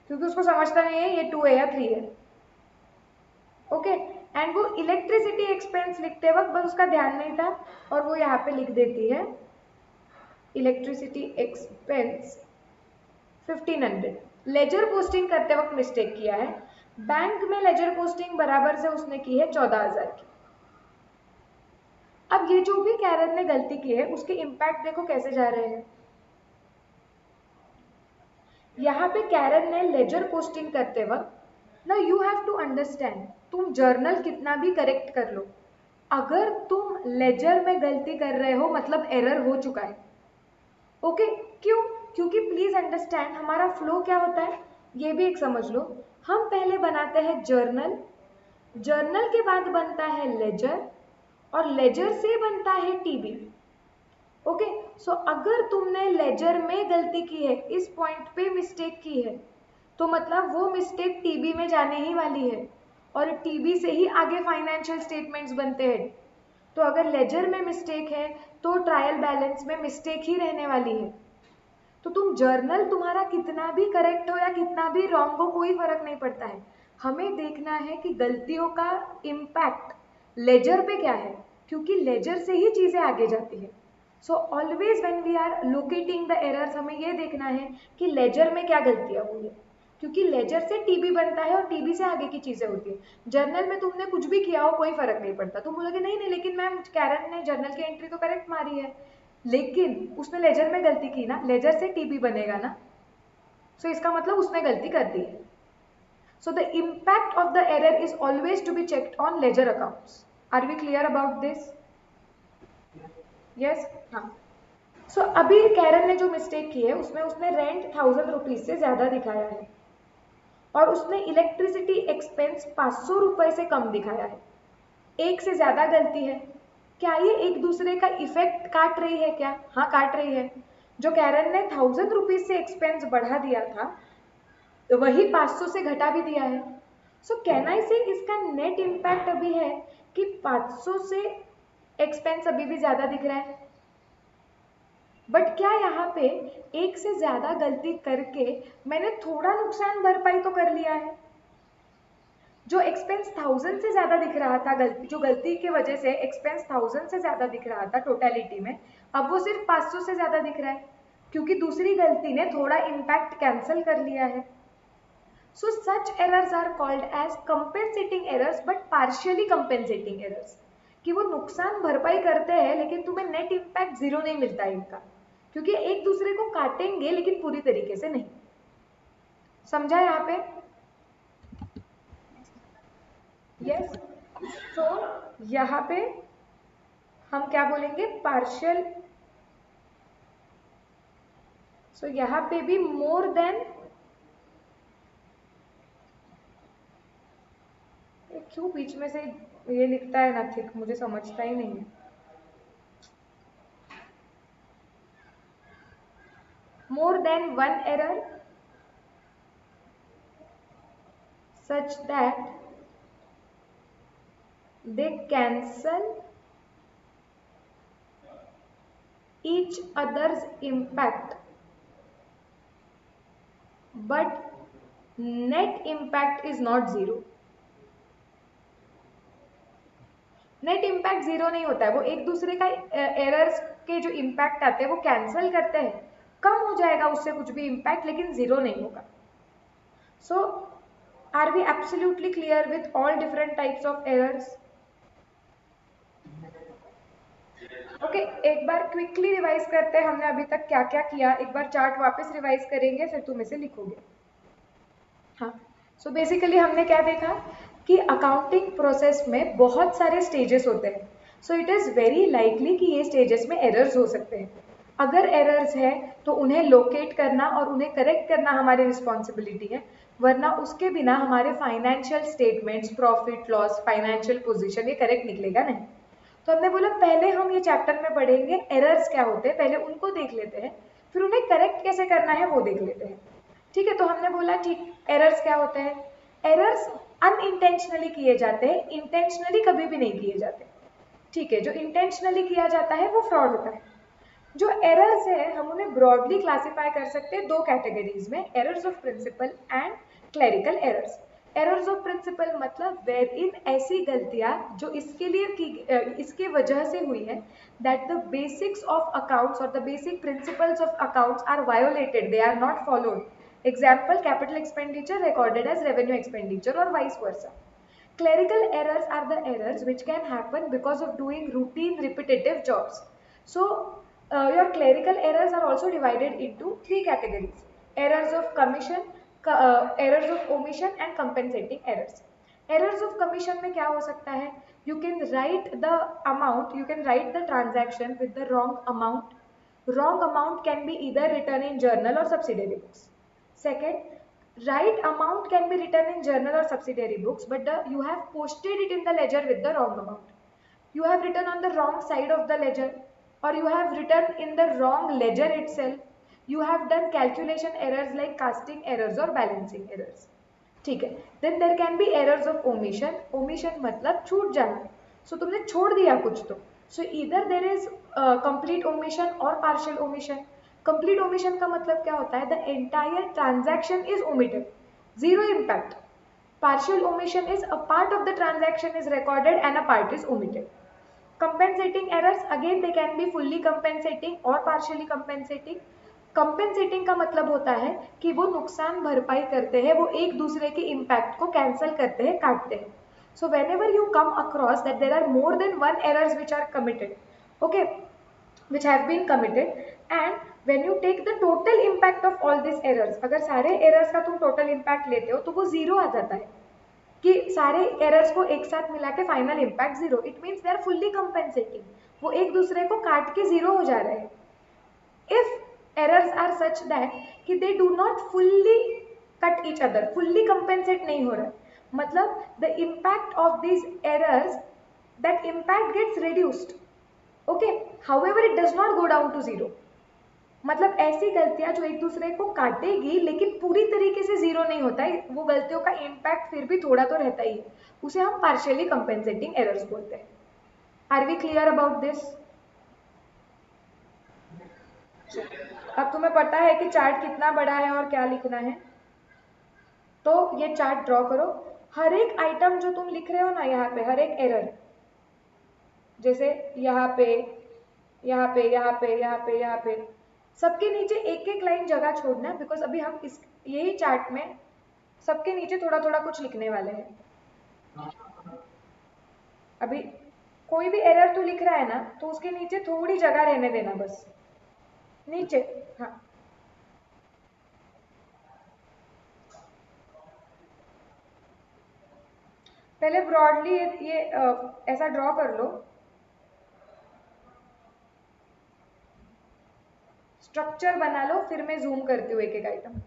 क्योंकि उसको समझता नहीं है ये 2 है या 3 है। ओके, एंड वो इलेक्ट्रिसिटी एक्सपेंस लिखते वक्त बस उसका ध्यान नहीं था और वो यहाँ पे लिख देती है इलेक्ट्रिसिटी एक्सपेंस 1,500। लेजर पोस्टिंग करते वक्त मिस्टेक किया है, बैंक में लेजर पोस्टिंग बराबर से उसने की है 14,000 की। अब ये जो भी कैरन ने गलती की है उसके इम्पैक्ट देखो कैसे जा रहे हैं। यहाँ पे कैरन ने लेजर पोस्टिंग करते वक्त ना यू हैव टू अंडरस्टैंड, तुम जर्नल कितना भी करेक्ट कर लो, अगर तुम लेजर में गलती कर रहे हो मतलब एरर हो चुका है। ओके, क्यों? क्योंकि प्लीज अंडरस्टैंड हमारा फ्लो क्या होता है ये भी एक समझ लो। हम पहले बनाते हैं जर्नल, जर्नल के बाद बनता है लेजर, और लेजर से बनता है टीबी। ओके, सो अगर तुमने लेजर में गलती की है, इस पॉइंट पे मिस्टेक की है, तो मतलब वो मिस्टेक टीबी में जाने ही वाली है, और टीबी से ही आगे फाइनेंशियल स्टेटमेंट्स बनते हैं। तो अगर लेजर में मिस्टेक है तो ट्रायल बैलेंस में मिस्टेक ही रहने वाली है। तो तुम जर्नल तुम्हारा कितना भी करेक्ट हो या कितना भी रॉन्ग हो कोई फर्क नहीं पड़ता है, हमें देखना है कि गलतियों का इम्पैक्ट लेजर पे क्या है, क्योंकि लेजर से ही चीजें आगे जाती है। So always when we are locating the errors हमें ये देखना है कि लेजर में क्या गलतियां हुई है, क्योंकि लेजर से टीबी बनता है और टीबी से आगे की चीजें होती है। जर्नल में तुमने कुछ भी किया हो कोई फर्क नहीं पड़ता, तुम बोलोगे नहीं नहीं लेकिन मैम कैरन ने जर्नल की एंट्री तो करेक्ट मारी है, लेकिन उसने लेजर में गलती की ना, लेजर से टीबी बनेगा ना, सो इसका मतलब उसने गलती कर दी है। So the impact of the error is always to be checked on ledger accounts. Are we clear about this? Yes, हाँ। सो अभी कैरन ने जो मिस्टेक की है उसमें उसने रेंट 1000 रुपीज से ज्यादा दिखाया है और उसने इलेक्ट्रिसिटी एक्सपेंस 500 रुपए से कम दिखाया है। एक से ज्यादा गलती है। क्या ये एक दूसरे का इफेक्ट काट रही है क्या? हाँ, काट रही है। जो कैरन ने 1000 रुपीज से एक्सपेंस बढ़ा दिया था तो वही 500 से घटा भी दिया है। सो कैन आई से इसका नेट इम्पैक्ट अभी है कि 500 से एक्सपेंस अभी भी ज्यादा दिख रहा है। बट क्या यहाँ पे एक से ज्यादा गलती करके मैंने थोड़ा नुकसान भरपाई तो कर लिया है? जो एक्सपेंस 1000 से ज्यादा दिख रहा था, जो गलती की वजह से एक्सपेंस 1000 से ज्यादा दिख रहा था टोटलिटी में, अब वो सिर्फ 500 से ज्यादा दिख रहा है क्योंकि दूसरी गलती ने थोड़ा इम्पैक्ट कैंसिल कर लिया है। So such errors are called as compensating errors but partially compensating errors. कि वो नुकसान भरपाई करते हैं लेकिन तुम्हें नेट इम्पैक्ट जीरो नहीं मिलता है इनका, क्योंकि एक दूसरे को काटेंगे लेकिन पूरी तरीके से नहीं। समझा यहाँ पे? यस। तो यहाँ पे हम क्या बोलेंगे? पार्शियल। सो यहाँ पे भी मोर देन, क्यों बीच में से ये लिखता है नथिंग, मुझे समझता ही नहीं है। मोर than one error such that they cancel each other's impact but net impact is not zero. Net impact zero नहीं होता है, वो एक दूसरे का एरर्स के जो इम्पैक्ट आते हैं वो कैंसिल करते हैं, कम हो जाएगा उससे कुछ भी इम्पैक्ट लेकिन जीरो नहीं होगा। So are we absolutely clear with all different types of errors? Okay, एक बार क्विकली रिवाइज करते हैं हमने अभी तक क्या क्या किया। एक बार चार्ट वापस रिवाइज करेंगे फिर तुम इसे लिखोगे। हाँ, सो बेसिकली हमने क्या देखा कि अकाउंटिंग प्रोसेस में बहुत सारे स्टेजेस होते हैं। So it is very likely कि ये स्टेजेस में एरर्स हो सकते हैं। अगर एरर्स है तो उन्हें लोकेट करना और उन्हें करेक्ट करना हमारी रिस्पॉन्सिबिलिटी है, वरना उसके बिना हमारे financial statements, profit loss, financial position ये करेक्ट निकलेगा नहीं। तो हमने बोला पहले हम ये चैप्टर में पढ़ेंगे एरर्स क्या होते हैं, पहले उनको देख लेते हैं, फिर उन्हें करेक्ट कैसे करना है वो देख लेते हैं। ठीक है, तो हमने बोला ठीक, एरर्स क्या होते हैं? एरर्स अनइंटेंशनली किए जाते हैं, इंटेंशनली कभी भी नहीं किए जाते। ठीक है, जो इंटेंशनली किया जाता है वो फ्रॉड होता है। जो एरर्स है हम उन्हें ब्रॉडली क्लासिफाई कर सकते हैं दो कैटेगरीज में, errors of principle and clerical errors. Errors of principle मतलब वेर इन ऐसी गलतियां जो इसके लिए इसके वजह से हुई है that the basics of accounts और the basic principles of accounts are violated, they are not followed. Example, capital expenditure recorded as revenue expenditure or vice versa. Clerical errors are the errors which can happen because of doing routine repetitive jobs. So, your clerical errors are also divided into three categories: errors of commission, errors of omission and compensating errors. Errors of commission में क्या हो सकता है? You can write the amount, you can write the transaction with the wrong amount. Wrong amount can be either written in journal or subsidiary books. Second, right amount can be written in journal or subsidiary books, but you have posted it in the ledger with the wrong amount. You have written on the wrong side of the ledger, or you have written in the wrong ledger itself. You have done calculation errors like casting errors or balancing errors. ठीक है, then there can be errors of omission. Omission मतलब छूट जाना, so तुमने छोड़ दिया कुछ तो. So either there is complete omission or partial omission. Complete omission का मतलब क्या होता है? The entire transaction is omitted, zero impact. Partial omission is a part of the transaction is recorded and a part is omitted. Compensating errors, again they can be fully compensating or partially compensating. Compensating का मतलब होता है कि वो नुकसान भरपाई करते हैं, वो एक दूसरे के इम्पैक्ट को कैंसिल करते हैं, काटते हैं. So whenever you come across that there are more than one errors which are committed, okay, which have been committed, and when you take the total impact of all these errors, अगर सारे errors का तुम total impact लेते हो तो वो zero आ जाता है कि सारे errors को एक साथ मिला के final impact zero. It means they are fully compensating, वो एक दूसरे को काट के जीरो हो जा रहे हैं. if errors are such that कि they do not fully cut each other, fully compensate नहीं हो रहा है, मतलब the impact of these errors, that impact gets reduced, okay, however it does not go down to zero. मतलब ऐसी गलतियां जो एक दूसरे को काटेगी लेकिन पूरी तरीके से जीरो नहीं होता है, वो गलतियों का इम्पैक्ट फिर भी थोड़ा तो रहता ही है, उसे हम पार्शियली कंपेंसेटिंग एरर्स बोलते हैं. Are we clear about this? अब तुम्हें पता है कि चार्ट कितना बड़ा है और क्या लिखना है, तो ये चार्ट ड्रॉ करो. हर एक आइटम जो तुम लिख रहे हो ना यहाँ पे, हर एक एरर, जैसे यहाँ पे, यहाँ पे, यहाँ पे, यहाँ पे, यहाँ पे, सबके नीचे एक एक लाइन जगह छोड़ना, बिकॉज अभी हम इस यही चार्ट में सबके नीचे थोड़ा थोड़ा कुछ लिखने वाले हैं. अभी कोई भी एरर तू लिख रहा है ना, तो उसके नीचे थोड़ी जगह रहने देना बस, नीचे. हाँ, पहले ब्रॉडली ये ऐसा ड्रॉ कर लो, स्ट्रक्चर बना लो, फिर मैं जूम करती हूँ एक एक आइटम.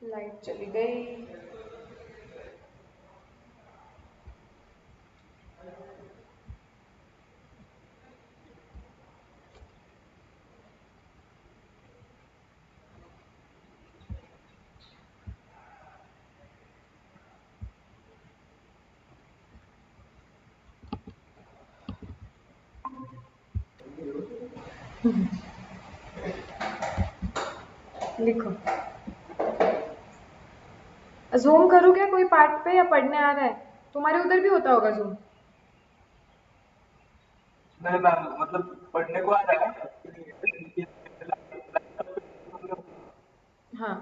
लाइट चली गई. लिखो. जूम करूँ क्या कोई पार्ट पे, या पढ़ने आ रहा है? तुम्हारे उधर भी होता होगा जूम. नहीं मैम, मतलब पढ़ने को आ रहा है. हाँ,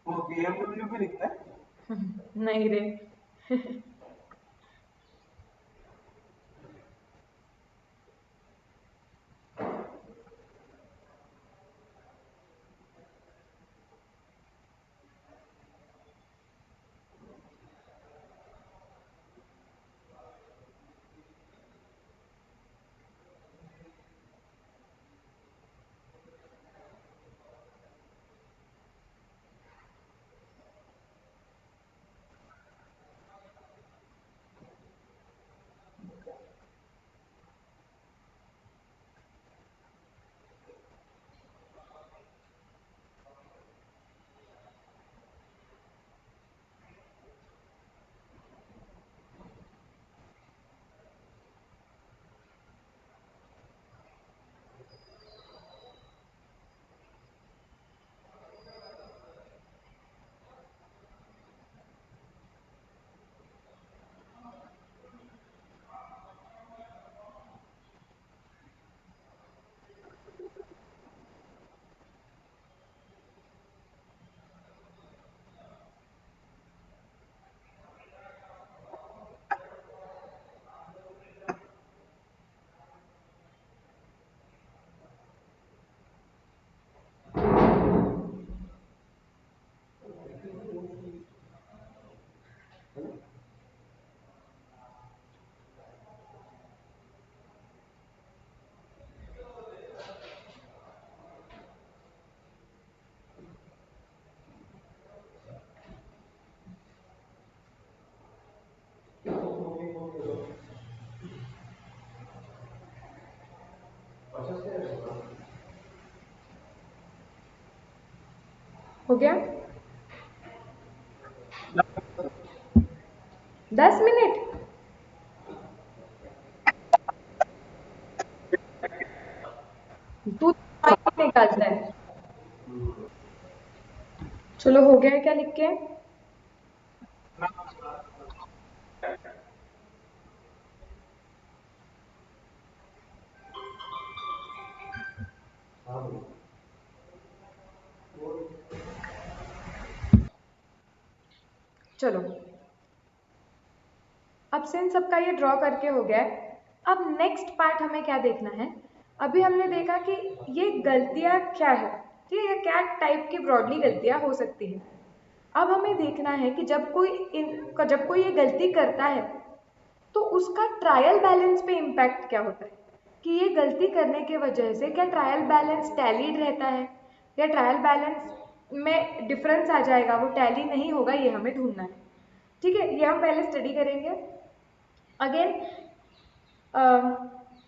वो बीएमडब्ल्यू भी लिखना है. नहीं रे. हो गया? 10 मिनट? तू माइक निकालता है। चलो हो गया है क्या लिख के? चलो, अब सिंस सबका ये ड्रॉ करके हो गया है, अब नेक्स्ट पार्ट हमें क्या देखना है? अभी हमने देखा कि ये गलतियां क्या है, ठीक है, क्या टाइप की ब्रॉडली गलतियां हो सकती है। अब हमें देखना है कि जब कोई ये गलती करता है तो उसका ट्रायल बैलेंस पे इम्पैक्ट क्या होता है, कि ये गलती करने के वजह से क्या ट्रायल बैलेंस टैलीड रहता है या ट्रायल बैलेंस में डिफरेंस आ जाएगा, वो टैली नहीं होगा, ये हमें ढूंढना है। ठीक है, ये हम पहले स्टडी करेंगे। अगेन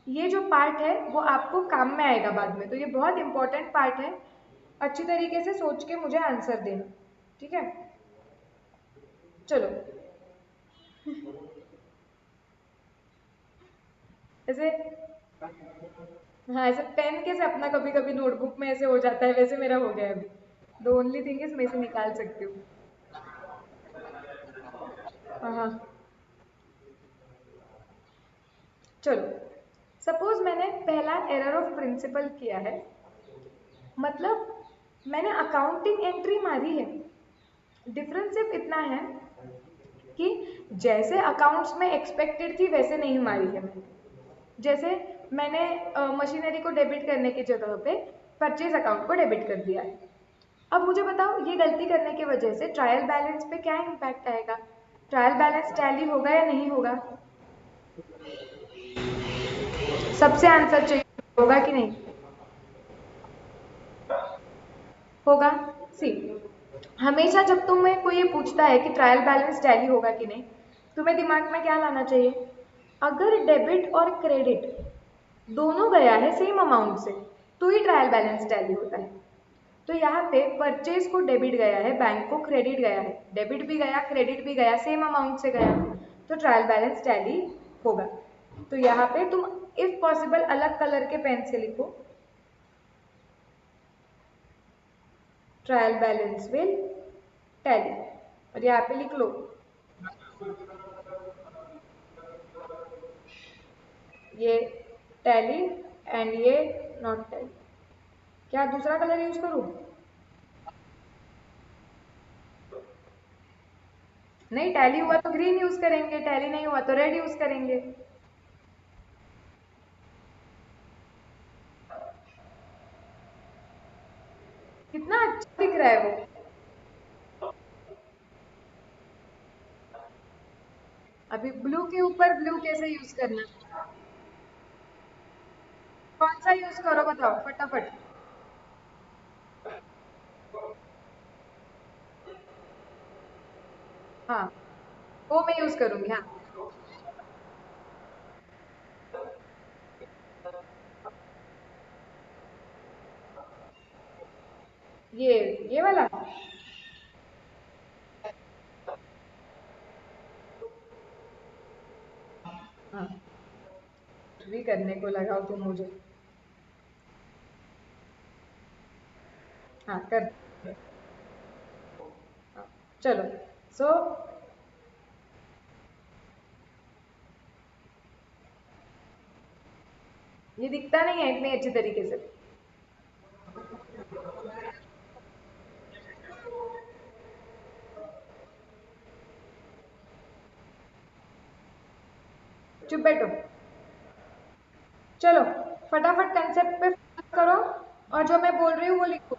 ये जो पार्ट है वो आपको काम में आएगा बाद में, तो ये बहुत इंपॉर्टेंट पार्ट है। अच्छी तरीके से सोच के मुझे आंसर देना, ठीक है? चलो, ऐसे, हाँ, ऐसे पेन कैसे अपना कभी कभी नोटबुक में ऐसे हो जाता है, वैसे मेरा हो गया है अभी। द ओनली थिंग इज मैं इसे निकाल सकती हूँ। हाँ हाँ, चलो, सपोज मैंने पहला एरर ऑफ प्रिंसिपल किया है, मतलब मैंने अकाउंटिंग एंट्री मारी है। डिफरेंस सिर्फ इतना है कि जैसे अकाउंट्स में एक्सपेक्टेड थी वैसे नहीं मारी है मैंने। जैसे मैंने मशीनरी को डेबिट करने की जगह पे परचेज अकाउंट को डेबिट कर दिया है। अब मुझे बताओ, ये गलती करने की वजह से ट्रायल बैलेंस पे क्या इम्पैक्ट आएगा? ट्रायल बैलेंस टैली होगा या नहीं होगा? सबसे आंसर चाहिए, होगा कि नहीं होगा? सी, हमेशा जब तुम्हें कोई ये पूछता है कि ट्रायल बैलेंस टैली होगा कि नहीं, तुम्हें दिमाग में क्या लाना चाहिए? अगर डेबिट और क्रेडिट दोनों गया है सेम अमाउंट से तो ही ट्रायल बैलेंस टैली होता है। तो यहाँ पे परचेज को डेबिट गया है, बैंक को क्रेडिट गया है, डेबिट भी गया क्रेडिट भी गया, सेम अमाउंट से गया, तो ट्रायल बैलेंस टैली होगा। तो यहाँ पे तुम इफ पॉसिबल अलग कलर के पेन से लिखो, ट्रायल बैलेंस विल टैली, और यहाँ पे लिख लो ये टैली एंड ये नॉट टैली। क्या दूसरा कलर यूज करूँ? नहीं, टैली हुआ तो ग्रीन यूज करेंगे, टैली नहीं हुआ तो रेड यूज करेंगे। कितना अच्छा दिख रहा है वो। अभी ब्लू के ऊपर ब्लू कैसे यूज करना? कौन सा यूज करो बताओ फटाफट। हाँ, वो मैं यूज करूंगी, हाँ। ये वाला। हाँ, कुछ भी करने को लगाओ तुम मुझे। हाँ कर। हाँ, चलो, सो ये दिखता नहीं है इतनी अच्छी तरीके से। चुप बैठो। चलो, फटाफट कंसेप्ट पे फोकस करो और जो मैं बोल रही हूँ वो लिखो।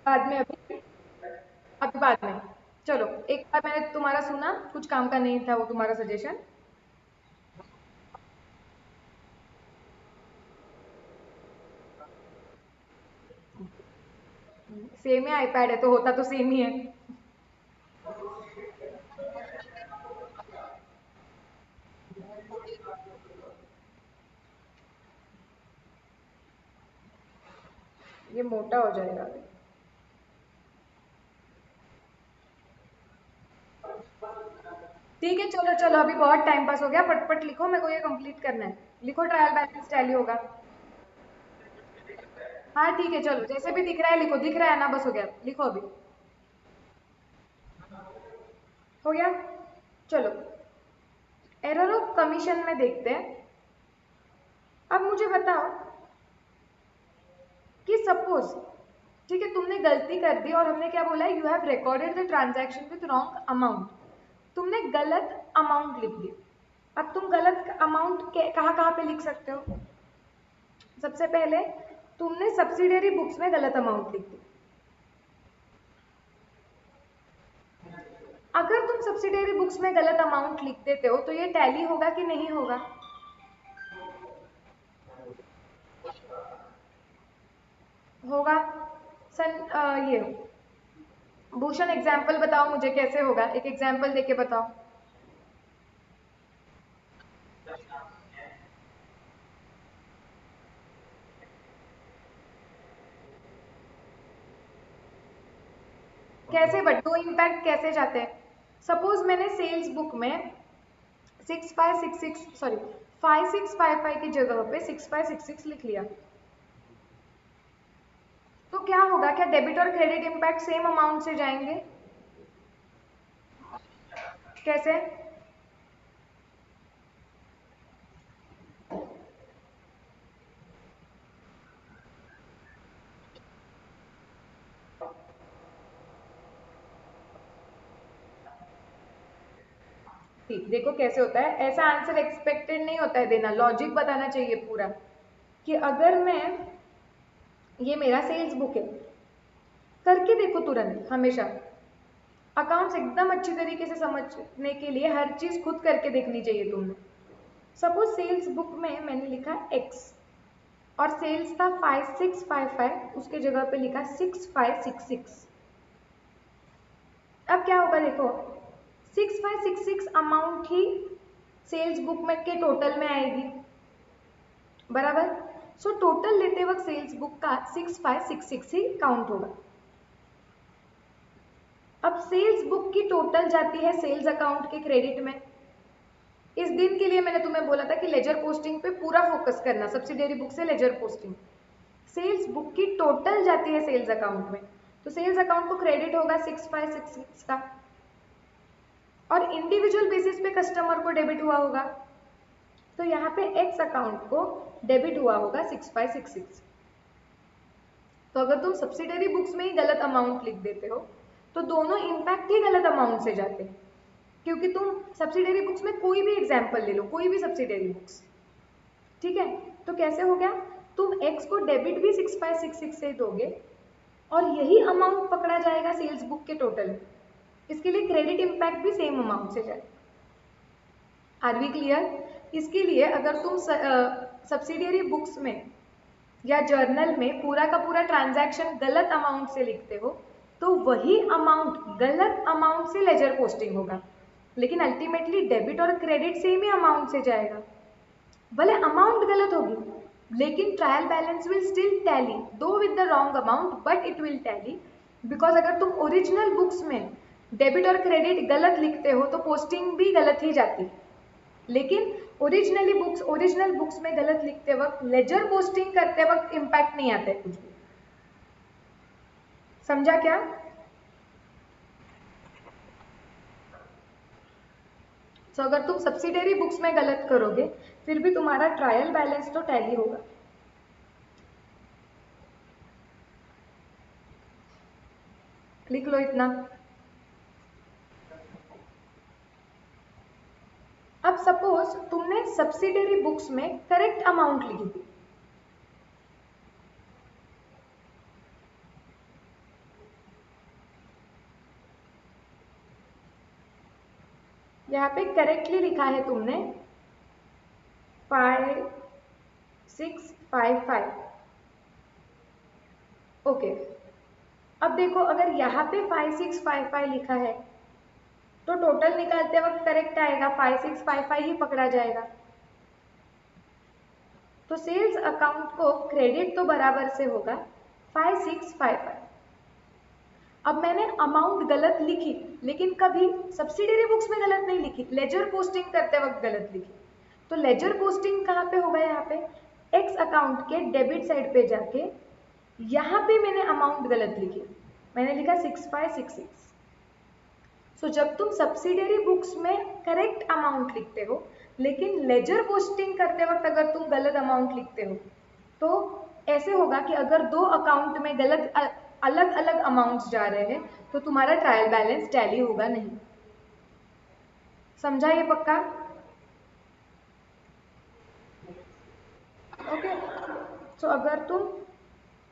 बाद में, अभी अभी बाद में। चलो, एक बार मैंने तुम्हारा सुना, कुछ काम का नहीं था वो तुम्हारा सजेशन। सेम है, आईपैड है तो होता तो सेम ही है। ये मोटा हो जाएगा अभी। ठीक है, चलो चलो, अभी बहुत टाइम पास हो गया, फटफट लिखो, मेरे को ये कंप्लीट करना है। लिखो ट्रायल बैलेंस टैली होगा। हाँ ठीक है, चलो जैसे भी दिख रहा है लिखो, दिख रहा है ना, बस हो गया, लिखो अभी। हो गया, चलो एरर ऑफ कमीशन में देखते हैं। अब मुझे बताओ कि सपोज, ठीक है, तुमने गलती कर दी और हमने क्या बोला है, you have recorded the transaction with wrong amount. तुमने गलत अमाउंट लिख दी। अब तुम गलत अमाउंट कहाँ कहाँ पे लिख सकते हो? सबसे पहले तुमने सब्सिडियरी बुक्स में गलत अमाउंट लिख दी। अगर तुम सब्सिडियरी बुक्स में गलत अमाउंट लिख देते हो तो ये टैली होगा कि नहीं होगा? होगा। ये भूषण एग्जाम्पल बताओ मुझे, कैसे होगा, एक एग्जाम्पल देके बताओ। कैसे, बट दो इम्पैक्ट कैसे जाते हैं? सपोज मैंने सेल्स बुक में 6566 सॉरी 5655 की जगह पे 6566 लिख लिया, तो क्या होगा? क्या डेबिट और क्रेडिट इम्पैक्ट सेम अमाउंट से जाएंगे? कैसे? ठीक, देखो कैसे होता है, ऐसा आंसर एक्सपेक्टेड नहीं होता है देना, लॉजिक बताना चाहिए पूरा, कि अगर मैं, ये मेरा सेल्स बुक है, करके देखो तुरंत, हमेशा अकाउंट्स एकदम अच्छी तरीके से समझने के लिए हर चीज खुद करके देखनी चाहिए तुमने। सपोज सेल्स बुक में मैंने लिखा x और सेल्स था 5655, उसके जगह पे लिखा 6566। अब क्या होगा देखो, 6566 अमाउंट ही सेल्स बुक में के टोटल में आएगी, बराबर। सो टोटल लेते वक्त सेल्स बुक का 6566 ही काउंट होगा। अब सेल्स बुक की टोटल जाती है सेल्स अकाउंट के क्रेडिट में। इस दिन के लिए मैंने तुम्हें बोला था कि लेजर पोस्टिंग पे पूरा फोकस करना, सब्सिडियरी बुक से लेजर पोस्टिंग। सेल्स बुक की टोटल जाती है सेल्स अकाउंट में, तो सेल्स अकाउंट को क्रेडिट होगा 6566 का, और इंडिविजुअल बेसिस पे कस्टमर को डेबिट हुआ होगा, तो यहाँ पे एक्स अकाउंट को डेबिट हुआ होगा 6566। तो अगर तुम सब्सिडरी बुक्स में ही गलत अमाउंट लिख देते हो तो दोनों इम्पैक्ट ही गलत अमाउंट से जाते हैं, क्योंकि तुम सब्सिडरी बुक्स में कोई भी एग्जाम्पल ले लो, कोई भी सब्सिडरी बुक्स, ठीक है, तो कैसे हो गया, तुम x को डेबिट भी 6566 से दोगे और यही अमाउंट पकड़ा जाएगा सेल्स बुक के टोटल में, इसके लिए क्रेडिट इम्पैक्ट भी सेम अमाउंट से जाएगा। Are we clear? इसके लिए अगर तुम सब्सिडियरी बुक्स में या जर्नल में पूरा का पूरा ट्रांजैक्शन गलत अमाउंट से लिखते हो तो वही अमाउंट गलत अमाउंट से लेजर पोस्टिंग होगा, लेकिन अल्टीमेटली डेबिट और क्रेडिट सेम ही अमाउंट से जाएगा। भले अमाउंट गलत होगी लेकिन trial balance will still tally, though with the wrong amount but it will tally, because अगर तुम ओरिजिनल बुक्स में डेबिट और क्रेडिट गलत लिखते हो तो पोस्टिंग भी गलत ही जाती, लेकिन ओरिजिनल बुक्स में गलत लिखते वक्त लेजर पोस्टिंग करते वक्त इम्पैक्ट नहीं आता है कुछ भी। समझा क्या? तो अगर तुम सब्सिडरी बुक्स में गलत करोगे फिर भी तुम्हारा ट्रायल बैलेंस तो टैली होगा। लिख लो इतना। अब सपोज तुमने सब्सिडरी बुक्स में करेक्ट अमाउंट लिखी थी, यहाँ पे करेक्टली लिखा है तुमने 5655, ओके। अब देखो अगर यहाँ पे 5655 लिखा है तो टोटल निकालते वक्त करेक्ट आएगा, 5655 ही पकड़ा जाएगा। तो सेल्स अकाउंट को क्रेडिट तो बराबर से होगा 5655। अब मैंने अमाउंट गलत लिखी, लेकिन कभी सब्सिडियरी बुक्स में गलत नहीं लिखी, लेजर पोस्टिंग करते वक्त गलत लिखी। तो लेजर पोस्टिंग कहाँ पे होगा? यहाँ पे एक्स अकाउंट के डेबिट साइड पे जाके यहाँ पे मैंने अमाउंट गलत लिखी, मैंने लिखा 6566। सो जब तुम सब्सिडियरी बुक्स में करेक्ट अमाउंट लिखते हो, लेकिन लेजर पोस्टिंग करते वक्त अगर तुम गलत अमाउंट लिखते हो, तो ऐसे होगा कि अगर दो अकाउंट में गलत अलग अलग अमाउंट्स जा रहे हैं तो तुम्हारा ट्रायल बैलेंस टैली होगा नहीं। समझा ये पक्का? ओके। सो अगर तुम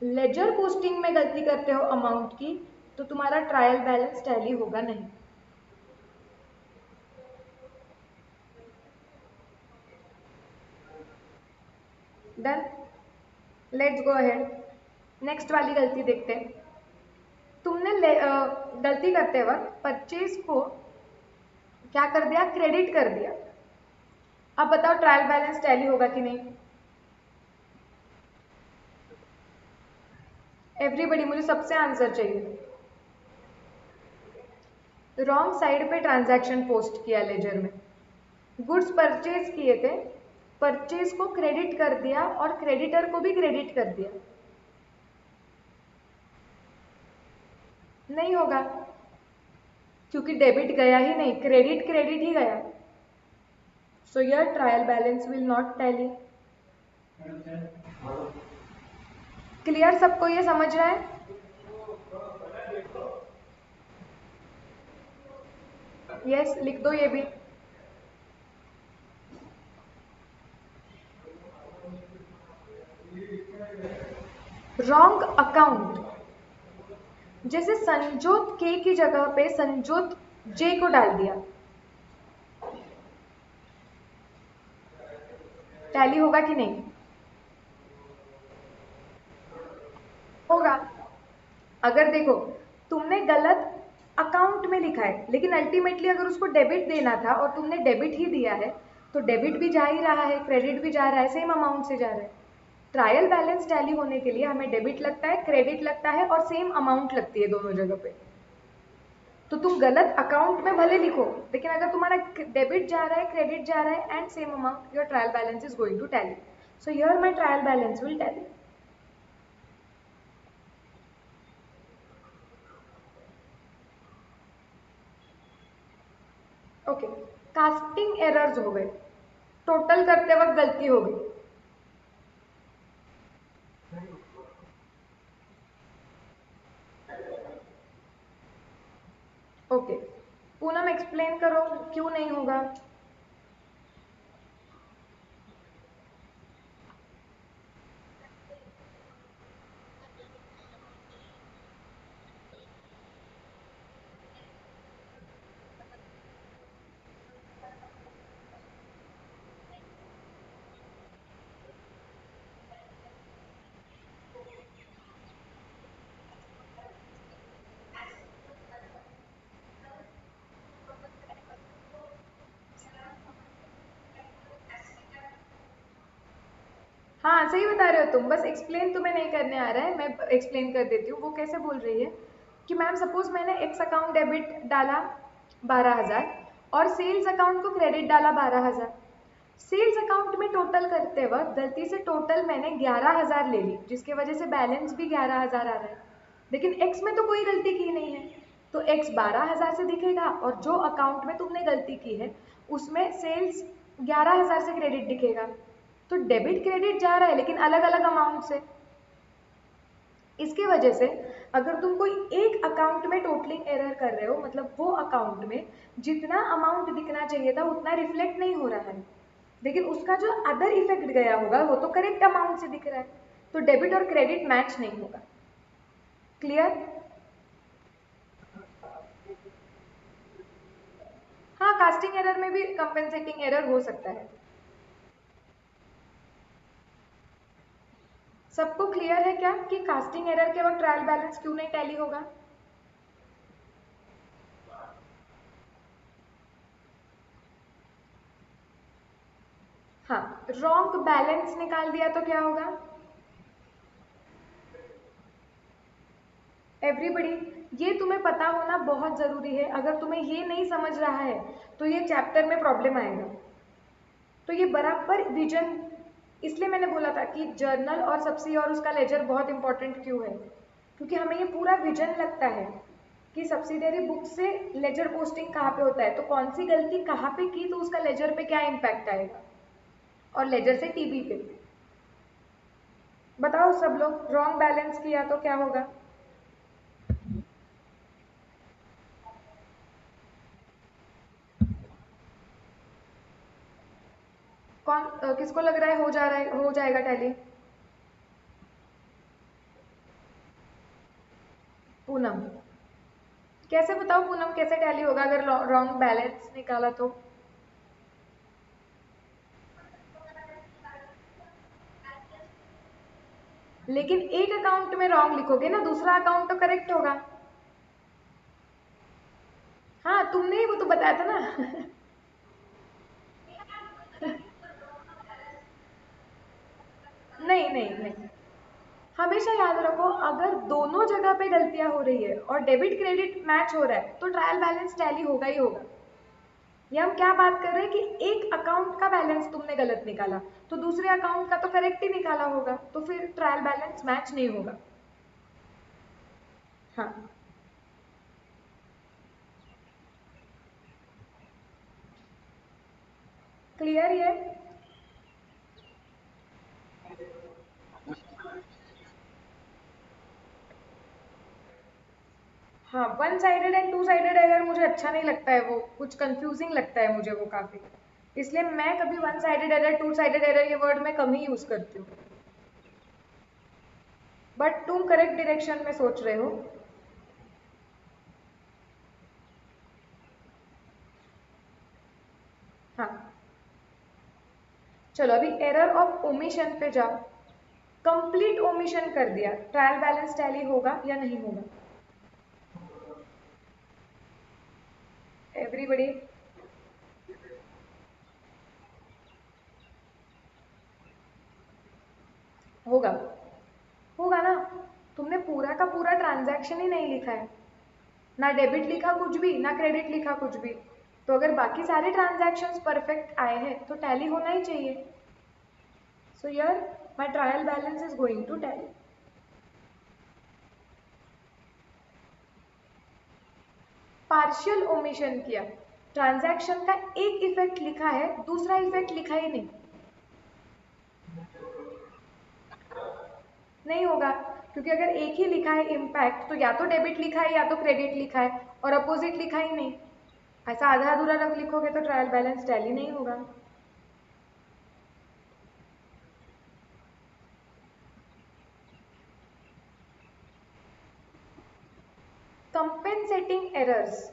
लेजर पोस्टिंग में गलती करते हो अमाउंट की, तो तुम्हारा ट्रायल बैलेंस टैली होगा नहीं। Done. Let's go ahead, next वाली गलती देखते हैं। तुमने गलती करते वक्त परचेज को क्या कर दिया? क्रेडिट कर दिया। अब बताओ ट्रायल बैलेंस टैली होगा कि नहीं? एवरीबडी, मुझे सबसे आंसर चाहिए। रॉन्ग साइड पे ट्रांजैक्शन पोस्ट किया लेजर में, गुड्स परचेज किए थे, परचेज को क्रेडिट कर दिया और क्रेडिटर को भी क्रेडिट कर दिया, नहीं होगा क्योंकि डेबिट गया ही नहीं, क्रेडिट क्रेडिट ही गया। So your trial balance will not tally. Clear? सबको ये समझ रहा है? यस, लिख दो ये भी। रॉन्ग अकाउंट, जैसे संजोत के की जगह पे संजोत जे को डाल दिया, टैली होगा कि नहीं? होगा। अगर देखो तुमने गलत अकाउंट में लिखा है, लेकिन अल्टीमेटली अगर उसको डेबिट देना था और तुमने डेबिट ही दिया है, तो डेबिट भी जा ही रहा है, क्रेडिट भी जा रहा है, सेम अमाउंट से जा रहा है। ट्रायल बैलेंस टैली होने के लिए हमें डेबिट लगता है, क्रेडिट लगता है और सेम अमाउंट लगती है दोनों जगह पे। तो तुम गलत अकाउंट में भले लिखो, लेकिन अगर तुम्हारा डेबिट जा रहा है, क्रेडिट जा रहा है and same amount, your trial balance is going to tally. So here my trial balance will tally. Okay. Casting errors हो गए, टोटल करते वक्त गलती हो गई। ओके, पूनम एक्सप्लेन करो क्यों नहीं होगा? हाँ, सही बता रहे हो तुम, बस एक्सप्लेन तुम्हें नहीं करने आ रहा है, मैं एक्सप्लेन कर देती हूँ। वो कैसे बोल रही है कि मैम सपोज मैंने एक्स अकाउंट डेबिट डाला 12,000 और सेल्स अकाउंट को क्रेडिट डाला 12,000। सेल्स अकाउंट में टोटल करते वक्त गलती से टोटल मैंने 11,000 ले ली, जिसकी वजह से बैलेंस भी 11,000 आ रहा है, लेकिन एक्स में तो कोई गलती की नहीं है, तो एक्स 12,000 से दिखेगा और जो अकाउंट में तुमने गलती की है उसमें सेल्स 11,000 से क्रेडिट दिखेगा। तो डेबिट क्रेडिट जा रहा है लेकिन अलग अलग अमाउंट से। इसकी वजह से अगर तुम कोई एक अकाउंट में टोटलिंग एरर कर रहे हो, मतलब वो अकाउंट में जितना अमाउंट दिखना चाहिए था उतना रिफ्लेक्ट नहीं हो रहा है, लेकिन उसका जो अदर इफेक्ट गया होगा वो तो करेक्ट अमाउंट से दिख रहा है, तो डेबिट और क्रेडिट मैच नहीं होगा। क्लियर? हाँ, कास्टिंग एरर में भी कंपेंसेटिंग एरर हो सकता है। सबको क्लियर है क्या कि कास्टिंग एरर के वक्त ट्रायल बैलेंस क्यों नहीं टैली होगा? हाँ, रॉन्ग बैलेंस निकाल दिया तो क्या होगा? एवरीबडी, ये तुम्हें पता होना बहुत ज़रूरी है। अगर तुम्हें ये नहीं समझ रहा है तो ये चैप्टर में प्रॉब्लम आएगा। तो ये बराबर विजन, इसलिए मैंने बोला था कि जर्नल और सबसी और उसका लेजर बहुत इंपॉर्टेंट क्यों है, क्योंकि हमें ये पूरा विजन लगता है कि सब्सिडरी बुक से लेजर पोस्टिंग कहाँ पे होता है, तो कौन सी गलती कहाँ पे की तो उसका लेजर पे क्या इम्पैक्ट आएगा, और लेजर से टीबी पे। बताओ सब लोग, रॉन्ग बैलेंस किया तो क्या होगा? कौन किसको लग रहा है हो जाएगा टैली? पूनम, कैसे बताओ पूनम, कैसे टैली होगा अगर रॉन्ग बैलेंस निकाला तो? लेकिन एक अकाउंट में रॉन्ग लिखोगे ना, दूसरा अकाउंट तो करेक्ट होगा। हाँ, तुमने ही वो तो बताया था ना। नहीं नहीं नहीं, हमेशा याद रखो, अगर दोनों जगह पे गलतियां हो रही है और डेबिट क्रेडिट मैच हो रहा है तो ट्रायल बैलेंस टैली होगा ही होगा। ये हम क्या बात कर रहे हैं कि एक अकाउंट का बैलेंस तुमने गलत निकाला तो दूसरे अकाउंट का तो करेक्ट ही निकाला होगा, तो फिर ट्रायल बैलेंस मैच नहीं होगा। हाँ, क्लियर ये? हाँ, one sided and two sided error मुझे अच्छा नहीं लगता है, वो कुछ कंफ्यूजिंग लगता है मुझे वो काफी। इसलिए मैं कभी one sided error, two sided error ये वर्ड मैं कम ही यूज करती हूँ। बट तुम करेक्ट डायरेक्शन में सोच रहे हो। हाँ, चलो अभी एरर ऑफ ओमिशन पे जाओ। कंप्लीट ओमिशन कर दिया, ट्रायल बैलेंस टैली होगा या नहीं होगा? एवरीबडी, होगा, होगा ना। तुमने पूरा का पूरा ट्रांजैक्शन ही नहीं लिखा है, ना डेबिट लिखा कुछ भी, ना क्रेडिट लिखा कुछ भी। तो अगर बाकी सारे ट्रांजैक्शंस परफेक्ट आए हैं तो टैली होना ही चाहिए। So here my trial balance is going to tally. Partial omission किया, ट्रांजैक्शन का एक इफेक्ट लिखा है, दूसरा इफेक्ट लिखा ही नहीं, नहीं होगा। क्योंकि अगर एक ही लिखा है इम्पैक्ट, तो या तो डेबिट लिखा है या तो क्रेडिट लिखा है, और अपोजिट लिखा ही नहीं। ऐसा आधा अधूरा रख लिखोगे तो ट्रायल बैलेंस टैली नहीं होगा। Compensating errors,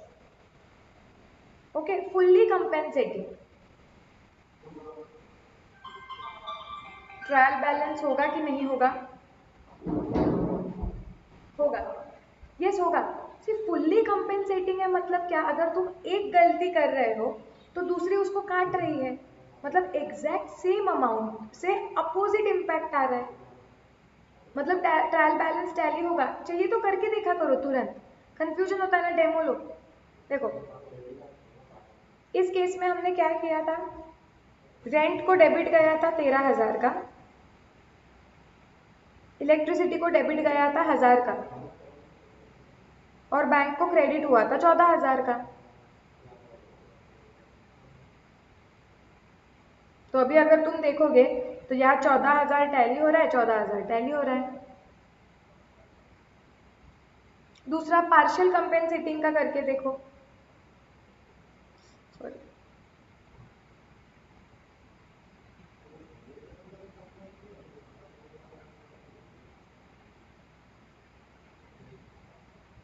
okay, fully compensating, trial balance होगा कि नहीं होगा? होगा, यस होगा। सिर्फ फुल्ली कंपेंसेटिंग है मतलब क्या, अगर तुम एक गलती कर रहे हो तो दूसरी उसको काट रही है, मतलब एग्जैक्ट सेम अमाउंट से अपोजिट इम्पैक्ट आ रहा है, मतलब ट्रायल बैलेंस टैली होगा। चाहिए तो करके देखा करो तुरंत, कंफ्यूजन होता है ना, डेमो लो। देखो, इस केस में हमने क्या किया था, रेंट को डेबिट गया था 13,000 का, इलेक्ट्रिसिटी को डेबिट गया था 1,000 का, और बैंक को क्रेडिट हुआ था 14,000 का। तो अभी अगर तुम देखोगे तो यहाँ 14,000 टैली हो रहा है, 14,000 टैली हो रहा है। दूसरा पार्शियल कंपेंसेटिंग का करके देखो, सॉरी,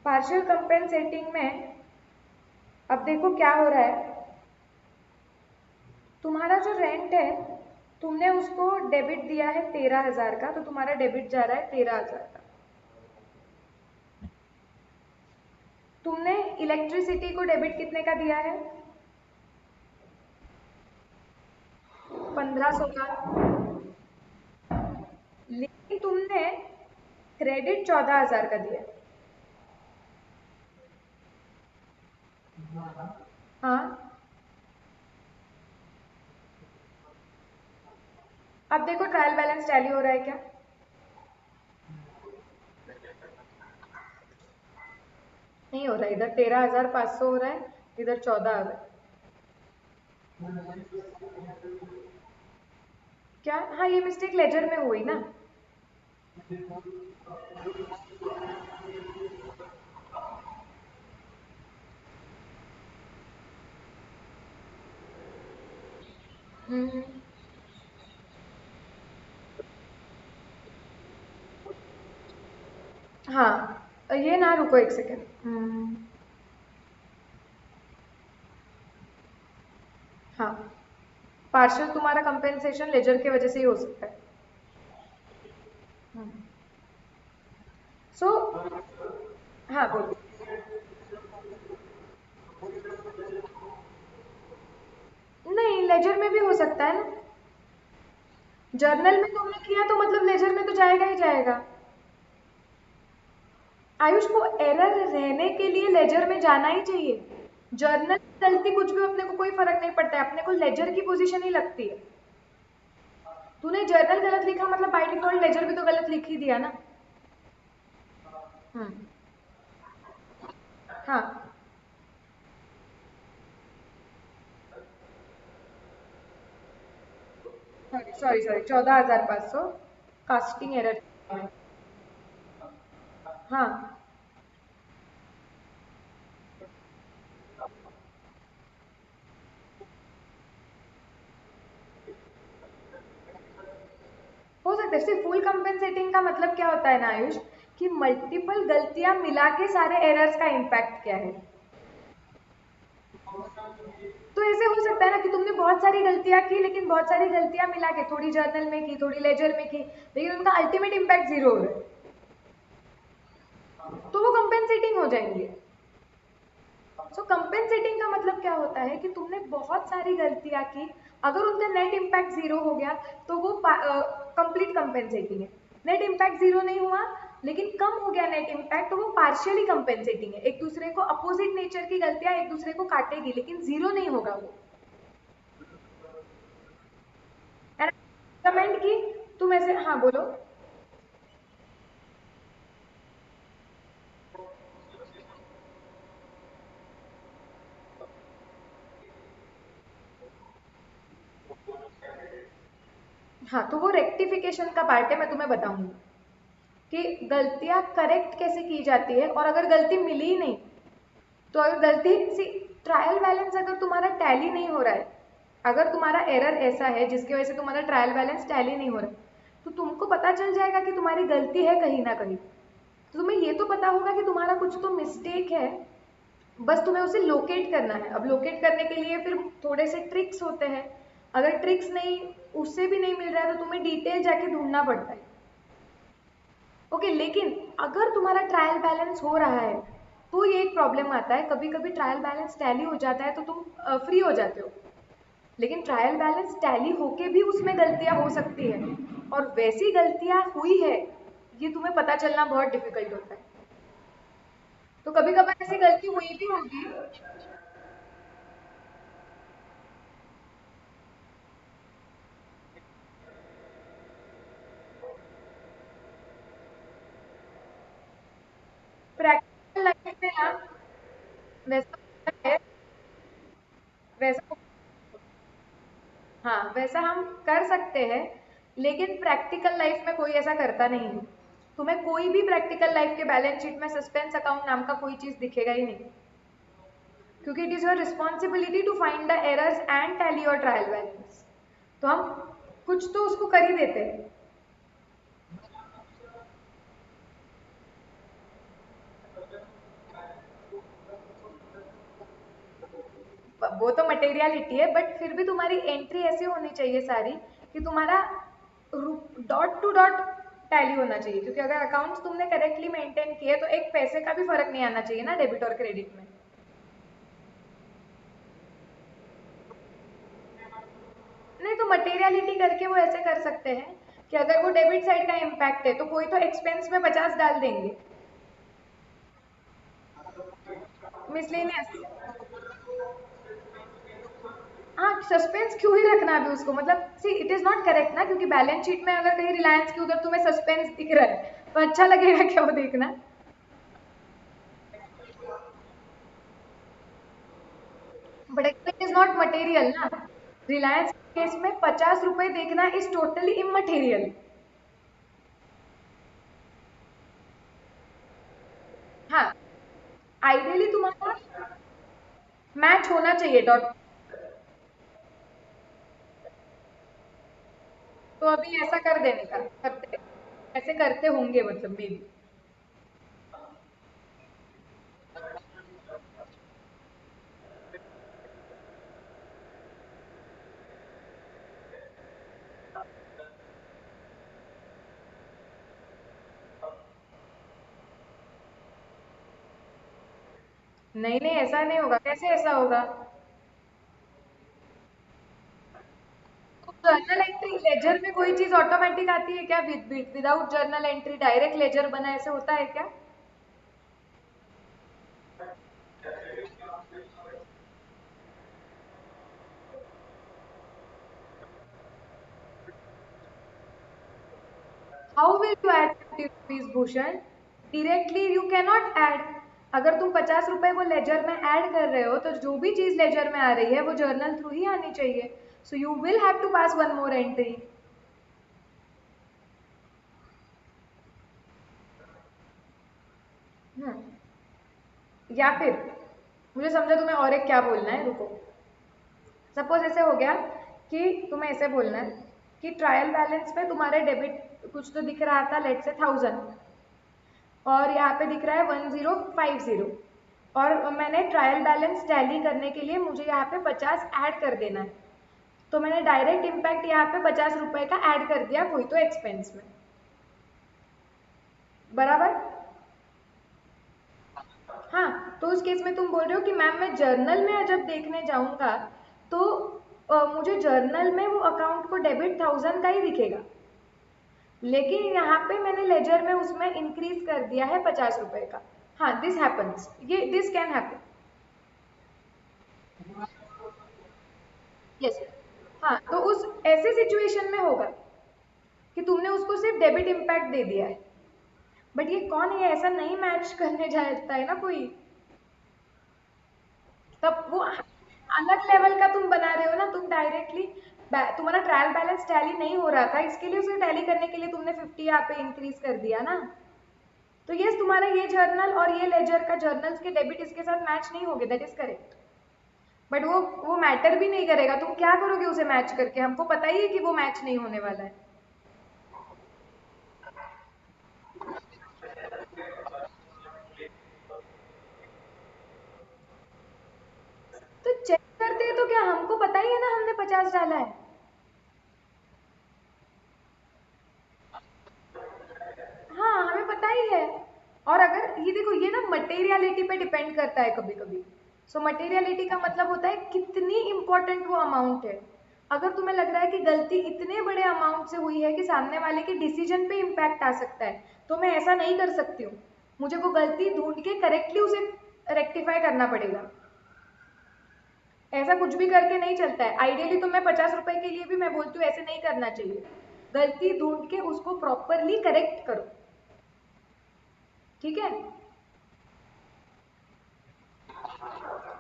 पार्शियल कंपेंसेटिंग में अब देखो क्या हो रहा है। तुम्हारा जो रेंट है, तुमने उसको डेबिट दिया है 13,000 का, तो तुम्हारा डेबिट जा रहा है 13,000 का। तुमने इलेक्ट्रिसिटी को डेबिट कितने का दिया है? 1,500 का। लेकिन तुमने क्रेडिट 14,000 का दिया है। हाँ, अब देखो ट्रायल बैलेंस टैली हो रहा है क्या? नहीं हो रहा है, इधर 13,500 हो रहा है, इधर 14 आ रहा है। क्या? हाँ, ये मिस्टेक लेजर में हुई ना। हम्म। हाँ, ये ना रुको एक सेकेंड। हाँ, पार्शियल तुम्हारा कंपेंसेशन लेजर की वजह से ही हो सकता है। सो हाँ बोलो। नहीं, लेजर में भी हो सकता है ना। जर्नल में तुमने किया तो मतलब लेजर में तो जाएगा ही जाएगा। आयुष को एरर रहने के लिए लेजर में जाना ही चाहिए। जर्नल गलती कुछ भी अपने को कोई फर्क नहीं पड़ता है, अपने को लेजर की पोजीशन ही लगती है। तूने जर्नल गलत लिखा मतलब बाय डिफॉल्ट लेजर भी तो गलत लिख ही दिया ना। हम्म। हाँ, sorry sorry sorry, 14,500 casting error. हाँ, हो सकता है। सिर्फ फुल कंपेंसेटिंग का मतलब क्या होता है ना आयुष, कि मल्टीपल गलतियां मिला के सारे एरर्स का इम्पैक्ट क्या है। तो ऐसे हो सकता है ना कि तुमने बहुत सारी गलतियां की, लेकिन बहुत सारी गलतियां मिला के थोड़ी जर्नल में की, थोड़ी लेजर में की, लेकिन उनका अल्टीमेट इम्पैक्ट जीरो हो रहा है, तो वो कंपेंसेटिंग हो जाएंगे। सो कंपेंसेटिंग का मतलब क्या होता है कि तुमने बहुत सारी गलतियां की, अगर उनका नेट इम्पैक्ट जीरो हो गया तो वो कंप्लीट कंपेंसेटिंग है। नेट इम्पैक्ट जीरो नहीं हुआ लेकिन कम हो गया नेट इम्पैक्ट, तो वो पार्शियली कंपेंसेटिंग है। एक दूसरे को अपोजिट नेचर की गलतियां एक दूसरे को काटेगी लेकिन जीरो नहीं होगा वो। कमेंट की तुम ऐसे, हाँ बोलो। हाँ, तो वो रेक्टिफिकेशन का पार्ट है, मैं तुम्हें बताऊंगी कि गलतियां करेक्ट कैसे की जाती है। और अगर गलती मिली ही नहीं, तो अगर गलती सी, ट्रायल बैलेंस अगर तुम्हारा टैली नहीं हो रहा है, अगर तुम्हारा एरर ऐसा है जिसकी वजह से तुम्हारा ट्रायल बैलेंस टैली नहीं हो रहा है, तो तुमको पता चल जाएगा कि तुम्हारी गलती है कहीं ना कहीं। तो तुम्हें ये तो पता होगा कि तुम्हारा कुछ तो मिस्टेक है, बस तुम्हें उसे लोकेट करना है। अब लोकेट करने के लिए फिर थोड़े से ट्रिक्स होते हैं। अगर ट्रिक्स नहीं, उससे भी नहीं मिल रहा है तो तुम्हें डिटेल जाके ढूंढना पड़ता है। ओके, लेकिन अगर तुम्हारा ट्रायल बैलेंस हो रहा है तो ये एक प्रॉब्लम आता है, कभी कभी ट्रायल बैलेंस टैली हो जाता है तो तुम फ्री हो जाते हो, लेकिन ट्रायल बैलेंस टैली होके भी उसमें गलतियां हो सकती है, और वैसी गलतियां हुई है ये तुम्हें पता चलना बहुत डिफिकल्ट होता है। तो कभी कभार ऐसी गलती हुई भी होगी। प्रैक्टिकल लाइफ में ना वैसा होता है, वैसा, हाँ वैसा हम कर सकते हैं, लेकिन प्रैक्टिकल लाइफ में कोई ऐसा करता नहीं है। तुम्हें कोई भी प्रैक्टिकल लाइफ के बैलेंस शीट में सस्पेंस अकाउंट नाम का कोई चीज दिखेगा ही नहीं, क्योंकि it is your responsibility to find the errors and tally your trial balance. तो हम कुछ तो उसको कर ही देते हैं। वो तो मटेरियलिटी है, बट फिर भी तुम्हारी एंट्री ऐसी होनी चाहिए सारी कि तुम्हारा डॉट टू डॉट टैली होना चाहिए, क्योंकि अगर अकाउंट्स तुमने करेक्टली मेंटेन किए तो एक पैसे का भी फर्क नहीं आना चाहिए ना डेबिट और क्रेडिट में। नहीं, तो मटेरियलिटी करके वो ऐसे कर सकते हैं कि अगर वो डेबिट साइड का इम्पैक्ट है तो कोई तो एक्सपेंस में 50 डाल देंगे, मिसलेनियस। हाँ, सस्पेंस क्यों ही रखना अभी उसको, मतलब see it is not correct ना, क्योंकि बैलेंस शीट में अगर कहीं रिलायंस की उधर तुम्हें सस्पेंस दिख रहा है तो अच्छा लगेगा क्या वो देखना? But it is not material ना। रिलायंस केस में 50 रुपए देखना इज टोटली इमटेरियल। हाँ, आइडियली तुम्हारा मैच होना चाहिए डॉट। तो अभी ऐसा कर देने का, करते ऐसे करते होंगे मतलब मे बी। नहीं नहीं, ऐसा नहीं होगा, कैसे ऐसा होगा? तो जर्नल एंट्री लेजर में कोई चीज ऑटोमेटिक आती है क्या? Without journal entry direct ledger बना, ऐसे होता है क्या? How will you add 50 rupees Bhushan? Directly you cannot add. अगर तुम 50 रुपए को लेजर में ऐड कर रहे हो तो जो भी चीज लेजर में आ रही है वो जर्नल थ्रू ही आनी चाहिए। So you will have to pass one more entry. या फिर मुझे समझा तुम्हें और एक क्या बोलना है, रुको। सपोज ऐसे हो गया कि तुम्हें ऐसे बोलना है कि ट्रायल बैलेंस में तुम्हारे डेबिट कुछ तो दिख रहा था, लेट से 1000, और यहाँ पे दिख रहा है 1050, और मैंने ट्रायल बैलेंस टैली करने के लिए मुझे यहाँ पे 50 ऐड कर देना है। तो मैंने डायरेक्ट इम्पैक्ट यहाँ पे 50 रुपए का ऐड कर दिया कोई तो एक्सपेंस में, बराबर? हाँ, तो उस केस में तुम बोल रहे हो कि मैम मैं जर्नल में जब देखने जाऊंगा तो मुझे जर्नल में वो अकाउंट को डेबिट 1000 का ही दिखेगा, लेकिन यहाँ पे मैंने लेजर में उसमें इंक्रीज कर दिया है 50 रुपए का। हाँ, दिस हैपन्स, ये दिस कैन हैपन। यस। हाँ, तो उस ऐसे सिचुएशन में होगा कि तुमने उसको सिर्फ डेबिट इम्पैक्ट दे दिया है, बट ये कौन है, ऐसा नहीं मैच करने जाता है ना कोई। तब वो अलग लेवल का तुम बना रहे हो ना, तुम डायरेक्टली तुम्हारा ट्रायल बैलेंस टैली नहीं हो रहा था, इसके लिए उसे टैली करने के लिए तुमने 50 यहाँ पे इंक्रीज कर दिया ना। तो यस, तुम्हारा ये जर्नल और ये लेजर का जर्नल्स के डेबिट इसके साथ मैच नहीं होगे, दैट इज करेक्ट। बट वो मैटर भी नहीं करेगा, तुम क्या करोगे उसे मैच करके, हमको पता ही है कि वो मैच नहीं होने वाला है। तो चेक करते हैं तो क्या हमको पता ही है ना हमने 50 डाला है? हाँ, हमें पता ही है। और अगर ये देखो, ये ना मटेरियलिटी पे डिपेंड करता है कभी कभी। सो मटेरियलिटी का मतलब होता है कितनी इंपॉर्टेंट वो अमाउंट है। अगर तुम्हें लग रहा है कि गलती इतने बड़े अमाउंट से हुई है कि सामने वाले के डिसीजन पे इम्पैक्ट आ सकता है, तो मैं ऐसा नहीं कर सकती हूँ। मुझे वो गलती ढूंढ के करेक्टली उसे रेक्टिफाई करना पड़ेगा। ऐसा कुछ भी करके नहीं चलता है। आइडियली तो मैं 50 रुपए के लिए भी मैं बोलती हूँ ऐसे नहीं करना चाहिए। गलती ढूंढ के उसको प्रॉपरली करेक्ट करो, ठीक है?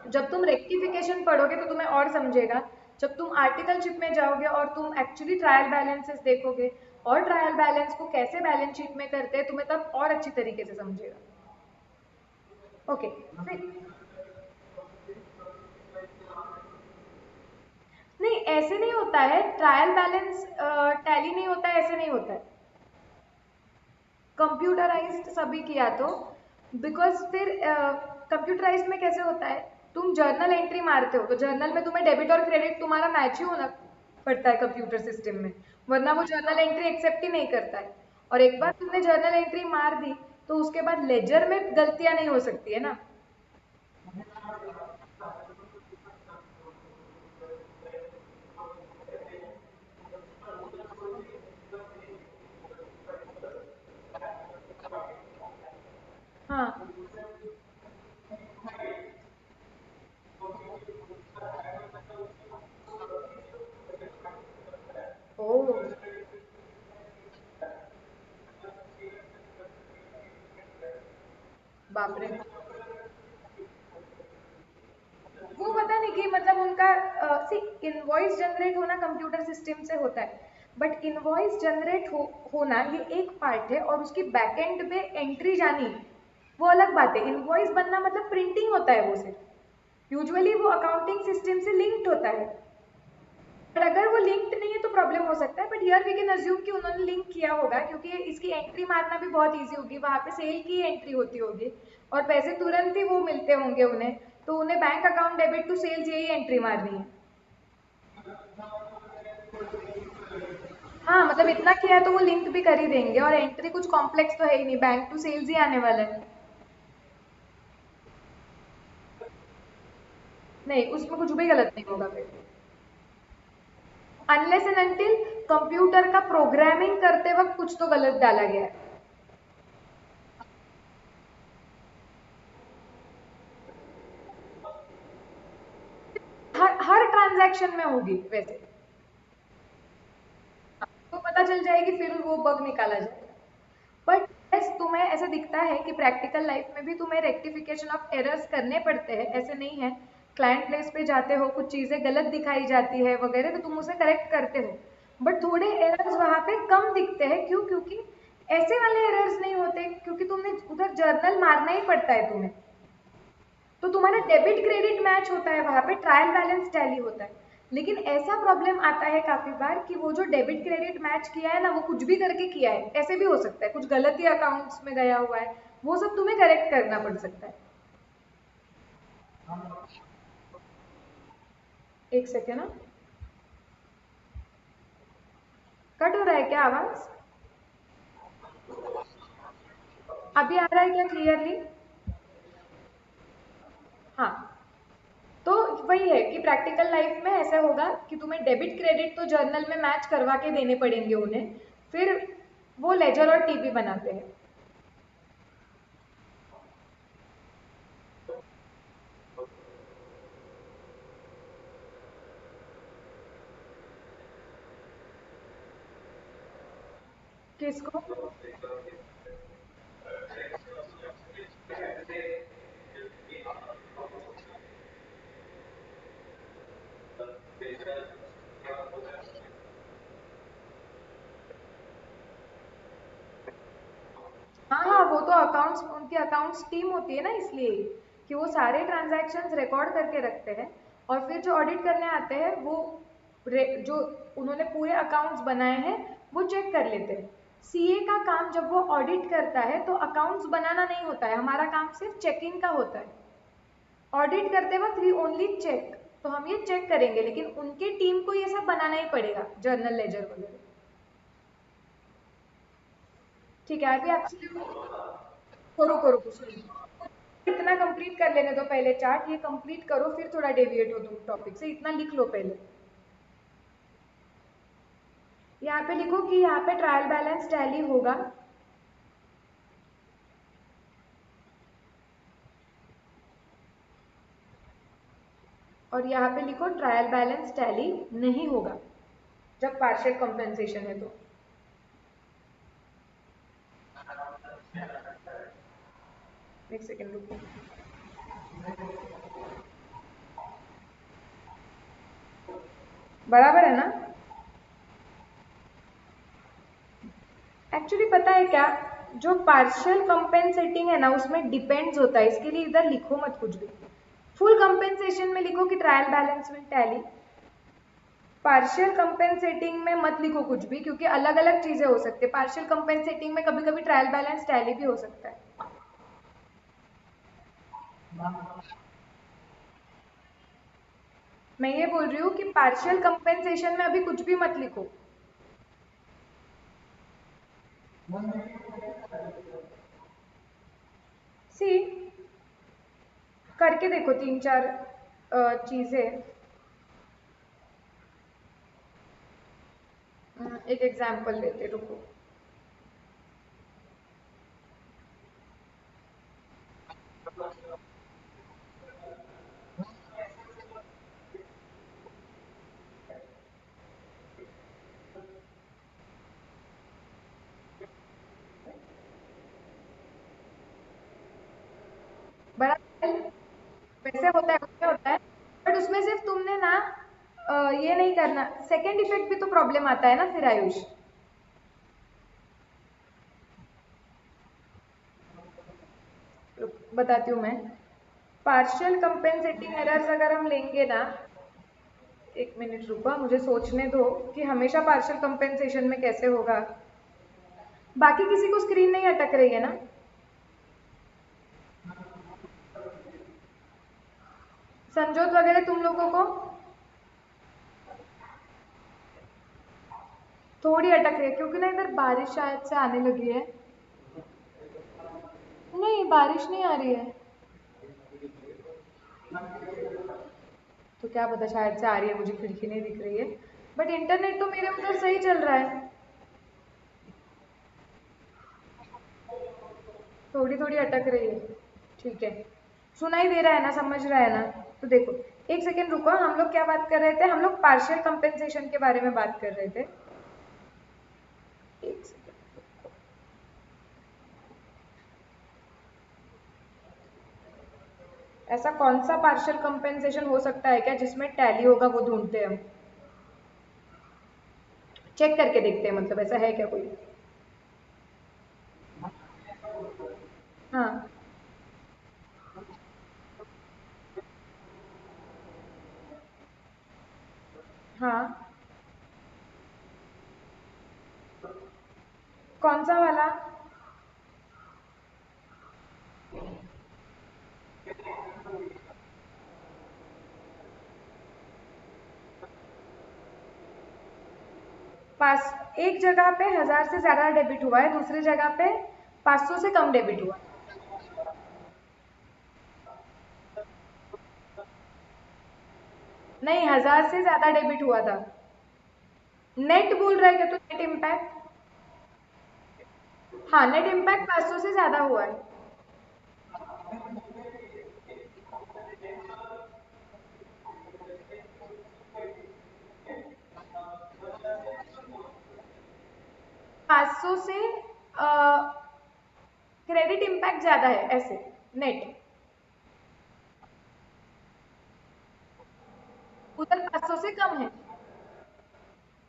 जब तुम रेक्टिफिकेशन पढ़ोगे तो तुम्हें और समझेगा। जब तुम आर्टिकलशिप में जाओगे और तुम एक्चुअली ट्रायल बैलेंसेस देखोगे और ट्रायल बैलेंस को कैसे बैलेंस शीट में करते हैं, तुम्हें तब और अच्छी तरीके से समझेगा। ओके, फिर नहीं, ऐसे नहीं होता है ट्रायल बैलेंस, टैली नहीं होता है, ऐसे नहीं होता है। कंप्यूटराइज्ड सभी किया तो, बिकॉज फिर कंप्यूटराइज्ड में कैसे होता है, तुम जर्नल एंट्री मारते हो तो जर्नल में तुम्हें डेबिट और क्रेडिट तुम्हारा मैच ही होना पड़ता है कंप्यूटर सिस्टम में, वरना वो जर्नल एंट्री एक्सेप्ट ही नहीं करता है। और एक बार तुमने जर्नल एंट्री मार दी तो उसके बाद लेजर में गलतियां नहीं हो सकती है ना। हाँ, ओह, बाप रे। वो पता नहीं कि मतलब उनका सी इनवॉइस जनरेट होना कंप्यूटर सिस्टम से होता है, बट इनवॉइस जनरेट होना ये एक पार्ट है, और उसकी बैकएंड पे एंट्री जानी वो अलग बात है। इनवॉइस बनना मतलब प्रिंटिंग होता है वो सिर्फ, यूजुअली वो अकाउंटिंग सिस्टम से लिंक्ड होता है। पर अगर वो लिंक्ड नहीं है तो प्रॉब्लम हो सकता है, but here we can assume कि उन्होंने लिंक किया होगा, क्योंकि इसकी एंट्री मारना भी बहुत ईजी होगी, वहां पे सेल की एंट्री होती होगी और पैसे तुरंत ही वो मिलते होंगे उन्हें, तो उन्हें bank account debit to sales यही एंट्री मारनी है। हाँ मतलब इतना किया तो वो लिंक भी कर ही देंगे, और एंट्री कुछ कॉम्प्लेक्स तो है ही नहीं, बैंक टू सेल्स ही आने वाला है। नहीं, उसमें कुछ भी गलत नहीं होगा फिर, अनलेस एंड अनटिल कंप्यूटर का प्रोग्रामिंग करते वक्त कुछ तो गलत डाला गया है। हर ट्रांजैक्शन में होगी वैसे, तो पता चल जाएगी, फिर वो बग निकाला जाएगा। बट यस, तुम्हें ऐसा दिखता है कि प्रैक्टिकल लाइफ में भी तुम्हें रेक्टिफिकेशन ऑफ एरर्स करने पड़ते हैं, ऐसे नहीं है। क्लाइंट प्लेस पे जाते हो, कुछ चीज़ें गलत दिखाई जाती है वगैरह, तो तुम उसे करेक्ट करते हो, बट थोड़े एरर्स वहाँ पे कम दिखते हैं। क्यों? क्योंकि ऐसे वाले एरर्स नहीं होते, क्योंकि तुमने उधर जर्नल मारना ही पड़ता है तुम्हें, तो तुम्हारा डेबिट क्रेडिट मैच होता है, वहां पे ट्रायल बैलेंस टैली होता है। लेकिन ऐसा प्रॉब्लम आता है काफी बार कि वो जो डेबिट क्रेडिट मैच किया है ना, वो कुछ भी करके किया है, ऐसे भी हो सकता है कुछ गलत ही अकाउंट्स में गया हुआ है, वो सब तुम्हें करेक्ट करना पड़ सकता है। एक सेकेंड ना, कट हो रहा है क्या आवाज? अभी आ रहा है क्या क्लियरली? हाँ, तो वही है कि प्रैक्टिकल लाइफ में ऐसा होगा कि तुम्हें डेबिट क्रेडिट तो जर्नल में मैच करवा के देने पड़ेंगे उन्हें, फिर वो लेजर और टीबी बनाते हैं। किसको? हाँ हाँ, वो तो अकाउंट्स, उनकी अकाउंट्स टीम होती है ना, इसलिए कि वो सारे ट्रांजैक्शंस रिकॉर्ड करके रखते हैं, और फिर जो ऑडिट करने आते हैं वो जो उन्होंने पूरे अकाउंट्स बनाए हैं वो चेक कर लेते हैं। सीए का काम जब वो ऑडिट करता है तो अकाउंट्स बनाना नहीं होता है, हमारा काम सिर्फ चेकिंग का होता है। ऑडिट करते वक्त वी ओनली चेक, तो हम ये चेक करेंगे, लेकिन उनकी टीम को ये सब बनाना ही पड़ेगा, जर्नल लेजर वगैरह। ठीक है, अभी आपसे करो करो कुछ नहीं, इतना कंप्लीट कर लेने दो पहले, चार्ट ये कंप्लीट करो, फिर थोड़ा डेविएट हो तुम टॉपिक से, इतना लिख लो पहले। यहाँ पे लिखो कि यहाँ पे ट्रायल बैलेंस टैली होगा, और यहाँ पे लिखो ट्रायल बैलेंस टैली नहीं होगा जब पार्शियल कंपेंसेशन है तो। एक सेकेंड रुको, बराबर है ना? एक्चुअली पता है क्या, जो पार्शियल कंपेंसेटिंग है ना उसमें डिपेंड्स होता है, इसके लिए इधर लिखो मत कुछ भी। फुल कंपेंसेशन में लिखो कि trial balance will tally, partial compensating में मत लिखो कुछ भी, क्योंकि अलग अलग चीजें हो सकती है, पार्शियल कंपेंसेटिंग में कभी कभी ट्रायल बैलेंस टैली भी हो सकता है। मैं ये बोल रही हूँ कि पार्शियल कंपेंसेशन में अभी कुछ भी मत लिखो। सी, करके देखो तीन चार चीजें। एक एग्जांपल लेते, रुको। उसमें होता है, बट उसमें सिर्फ तुमने ना ये नहीं करना, सेकेंड इफेक्ट भी तो प्रॉब्लम आता है ना फिर आयुष। बताती हूँ मैं। पार्शियल कंपेंसेटिंग एरर्स अगर हम लेंगे ना, एक मिनट रुको मुझे सोचने दो कि हमेशा पार्शियल कंपेंसेशन में कैसे होगा। बाकी किसी को स्क्रीन नहीं अटक रही है ना? संजोत वगैरह तुम लोगों को थोड़ी अटक रही है क्योंकि ना इधर बारिश शायद से आने लगी है। नहीं बारिश नहीं आ रही है, तो क्या पता शायद से आ रही है, मुझे खिड़की नहीं दिख रही है, बट इंटरनेट तो मेरे उधर सही चल रहा है। थोड़ी थोड़ी अटक रही है, ठीक है। सुनाई दे रहा है ना, समझ रहा है ना? तो देखो, एक सेकेंड रुको, हम लोग क्या बात कर रहे थे? हम लोग पार्शियल कंपेंसेशन के बारे में बात कर रहे थे। एक सेकेंड। ऐसा कौन सा पार्शियल कंपेंसेशन हो सकता है क्या जिसमें टैली होगा, वो ढूंढते हैं हम। चेक करके देखते हैं, मतलब ऐसा है क्या कोई? हाँ हाँ। कौन सा वाला? पास एक जगह पे 1000 से ज्यादा डेबिट हुआ है, दूसरी जगह पे 500 से कम डेबिट हुआ। नहीं, 1000 से ज्यादा डेबिट हुआ था। नेट बोल रहा है क्या? तो नेट इम्पैक्ट, हाँ नेट इम्पैक्ट 500 से ज्यादा हुआ है। 500 से क्रेडिट इम्पैक्ट ज्यादा है ऐसे, नेट। उधर 500 से कम है,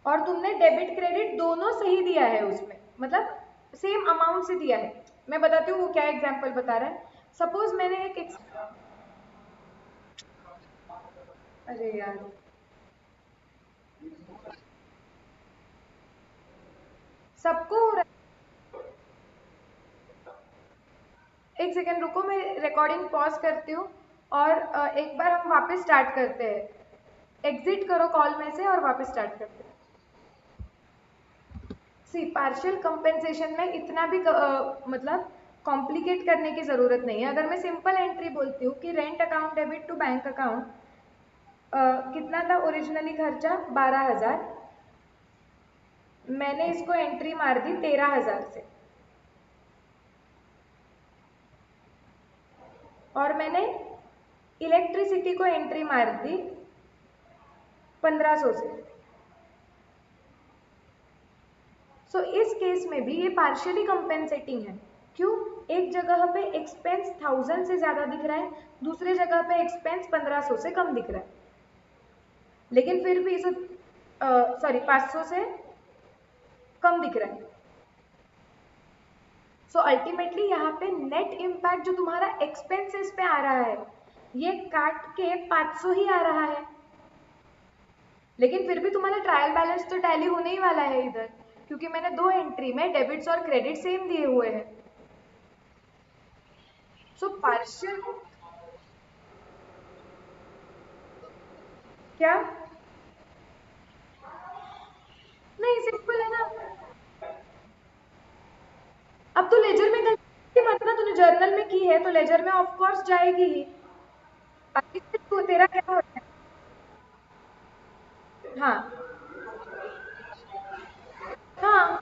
और तुमने डेबिट क्रेडिट दोनों सही दिया है उसमें, मतलब सेम अमाउंट से दिया है। मैं बताती हूँ वो क्या एग्जाम्पल बता रहा है। सपोज मैंने अरे यार, सबको हो रहा है। एक सेकेंड रुको, मैं रिकॉर्डिंग पॉज करती हूँ और एक बार हम वापस स्टार्ट करते हैं। एग्जिट करो कॉल में से और वापस स्टार्ट करते हैं। सी पार्शियल कंपेंसेशन में इतना भी मतलब कॉम्प्लिकेट करने की जरूरत नहीं है। अगर मैं सिंपल एंट्री बोलती हूँ कि rent account debit to bank account, कितना था ओरिजिनली खर्चा? 12,000। मैंने इसको एंट्री मार दी 13,000 से, और मैंने इलेक्ट्रिसिटी को एंट्री मार दी 1500 से। सो इस केस में भी ये पार्शियली कंपेंसेटिंग है। क्यों? एक जगह पे एक्सपेंस 1000 से ज्यादा दिख रहा है, दूसरे जगह पे एक्सपेंस 1500 से कम दिख रहा है, लेकिन फिर भी इसे सॉरी 500 से कम दिख रहा है। सो अल्टीमेटली यहाँ पे नेट इम्पैक्ट जो तुम्हारा एक्सपेंसेस पे आ रहा है, ये काट के 500 ही आ रहा है, लेकिन फिर भी तुम्हारा ट्रायल बैलेंस तो टैली होने ही वाला है इधर, क्योंकि मैंने दो एंट्री में डेबिट्स और क्रेडिट सेम दिए हुए हैं। सो पार्शियल क्या? नहीं सिंपल है ना। अब तो लेजर में गलती मत ना, तूने जर्नल में की है तो लेजर में ऑफ कोर्स जाएगी ही। बाकी से तू तेरा क्या हो रहा है? हाँ हाँ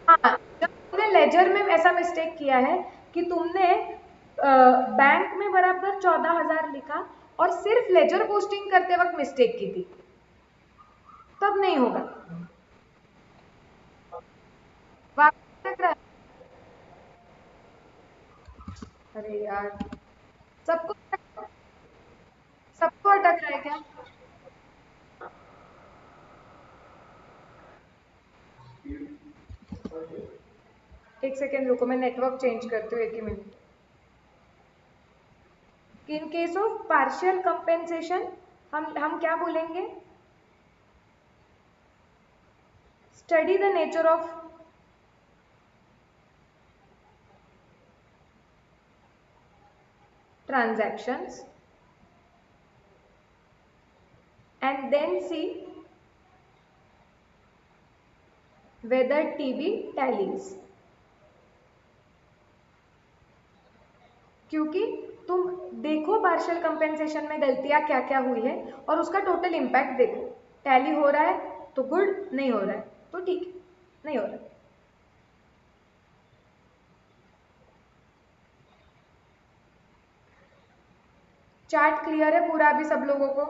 हाँ। जब तुमने लेजर में ऐसा मिस्टेक किया है कि तुमने बैंक में बराबर 14,000 लिखा और सिर्फ लेजर पोस्टिंग करते वक्त मिस्टेक की थी, तब नहीं होगा। वापस तक रहा। अरे यार, सबको सबको अटक रहा है क्या? एक सेकेंड रुको, मैं नेटवर्क चेंज करती हूँ, एक ही minute. In case of partial compensation हम क्या बोलेंगे? Study the nature of transactions and then see whether TB tallies। क्योंकि तुम देखो पार्शियल कंपेंसेशन में गलतियां क्या क्या हुई है और उसका टोटल इम्पैक्ट देखो। टैली हो रहा है तो गुड, नहीं हो रहा है तो ठीक, नहीं हो रहा है। चार्ट क्लियर है पूरा अभी सब लोगों को?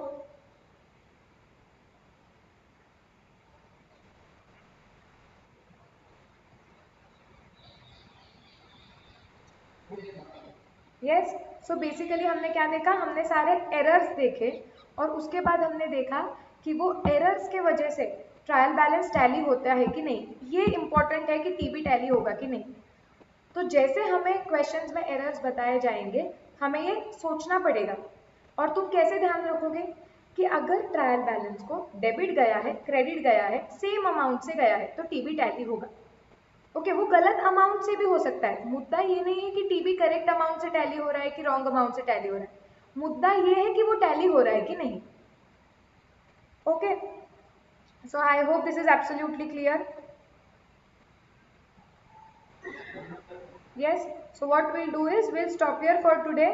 यस। सो बेसिकली हमने क्या देखा, हमने सारे एरर्स देखे और उसके बाद हमने देखा कि वो एरर्स के वजह से ट्रायल बैलेंस टैली होता है कि नहीं, ये इंपॉर्टेंट है कि टीबी टैली होगा कि नहीं। तो जैसे हमें क्वेश्चंस में एरर्स बताए जाएंगे हमें ये सोचना पड़ेगा। और तुम कैसे ध्यान रखोगे कि अगर ट्रायल बैलेंस को डेबिट गया है, क्रेडिट गया है, सेम अमाउंट से गया है तो टीबी टैली होगा। ओके, वो गलत अमाउंट से भी हो सकता है। मुद्दा ये नहीं है कि टीबी करेक्ट अमाउंट से टैली हो रहा है कि रॉन्ग अमाउंट से टैली हो रहा है, मुद्दा ये है कि वो टैली हो रहा है कि नहीं। Okay, so I hope this is absolutely clear. Yes, so what will do is will stop here for today.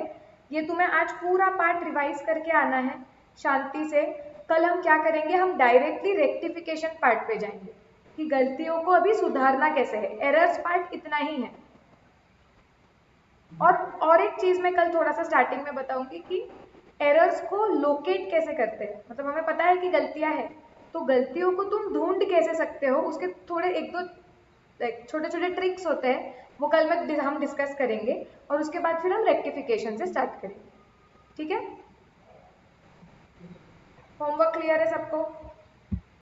ये तुम्हें आज पूरा पार्ट रिवाइज करके आना है शांति से। कल हम क्या करेंगे, हम डायरेक्टली रेक्टिफिकेशन पार्ट पे जाएंगे कि गलतियों को अभी सुधारना कैसे है। एरर्स पार्ट इतना ही है। और एक चीज मैं कल थोड़ा सा स्टार्टिंग में बताऊंगी कि एरर्स को लोकेट कैसे करते हैं। मतलब हमें पता है कि गलतियां हैं, तो गलतियों को तुम ढूंढ कैसे सकते हो, उसके थोड़े एक दो छोटे छोटे ट्रिक्स होते हैं, वो कल में हम डिस्कस करेंगे और उसके बाद फिर हम रेक्टिफिकेशन से स्टार्ट करेंगे। ठीक है, होमवर्क क्लियर है सबको?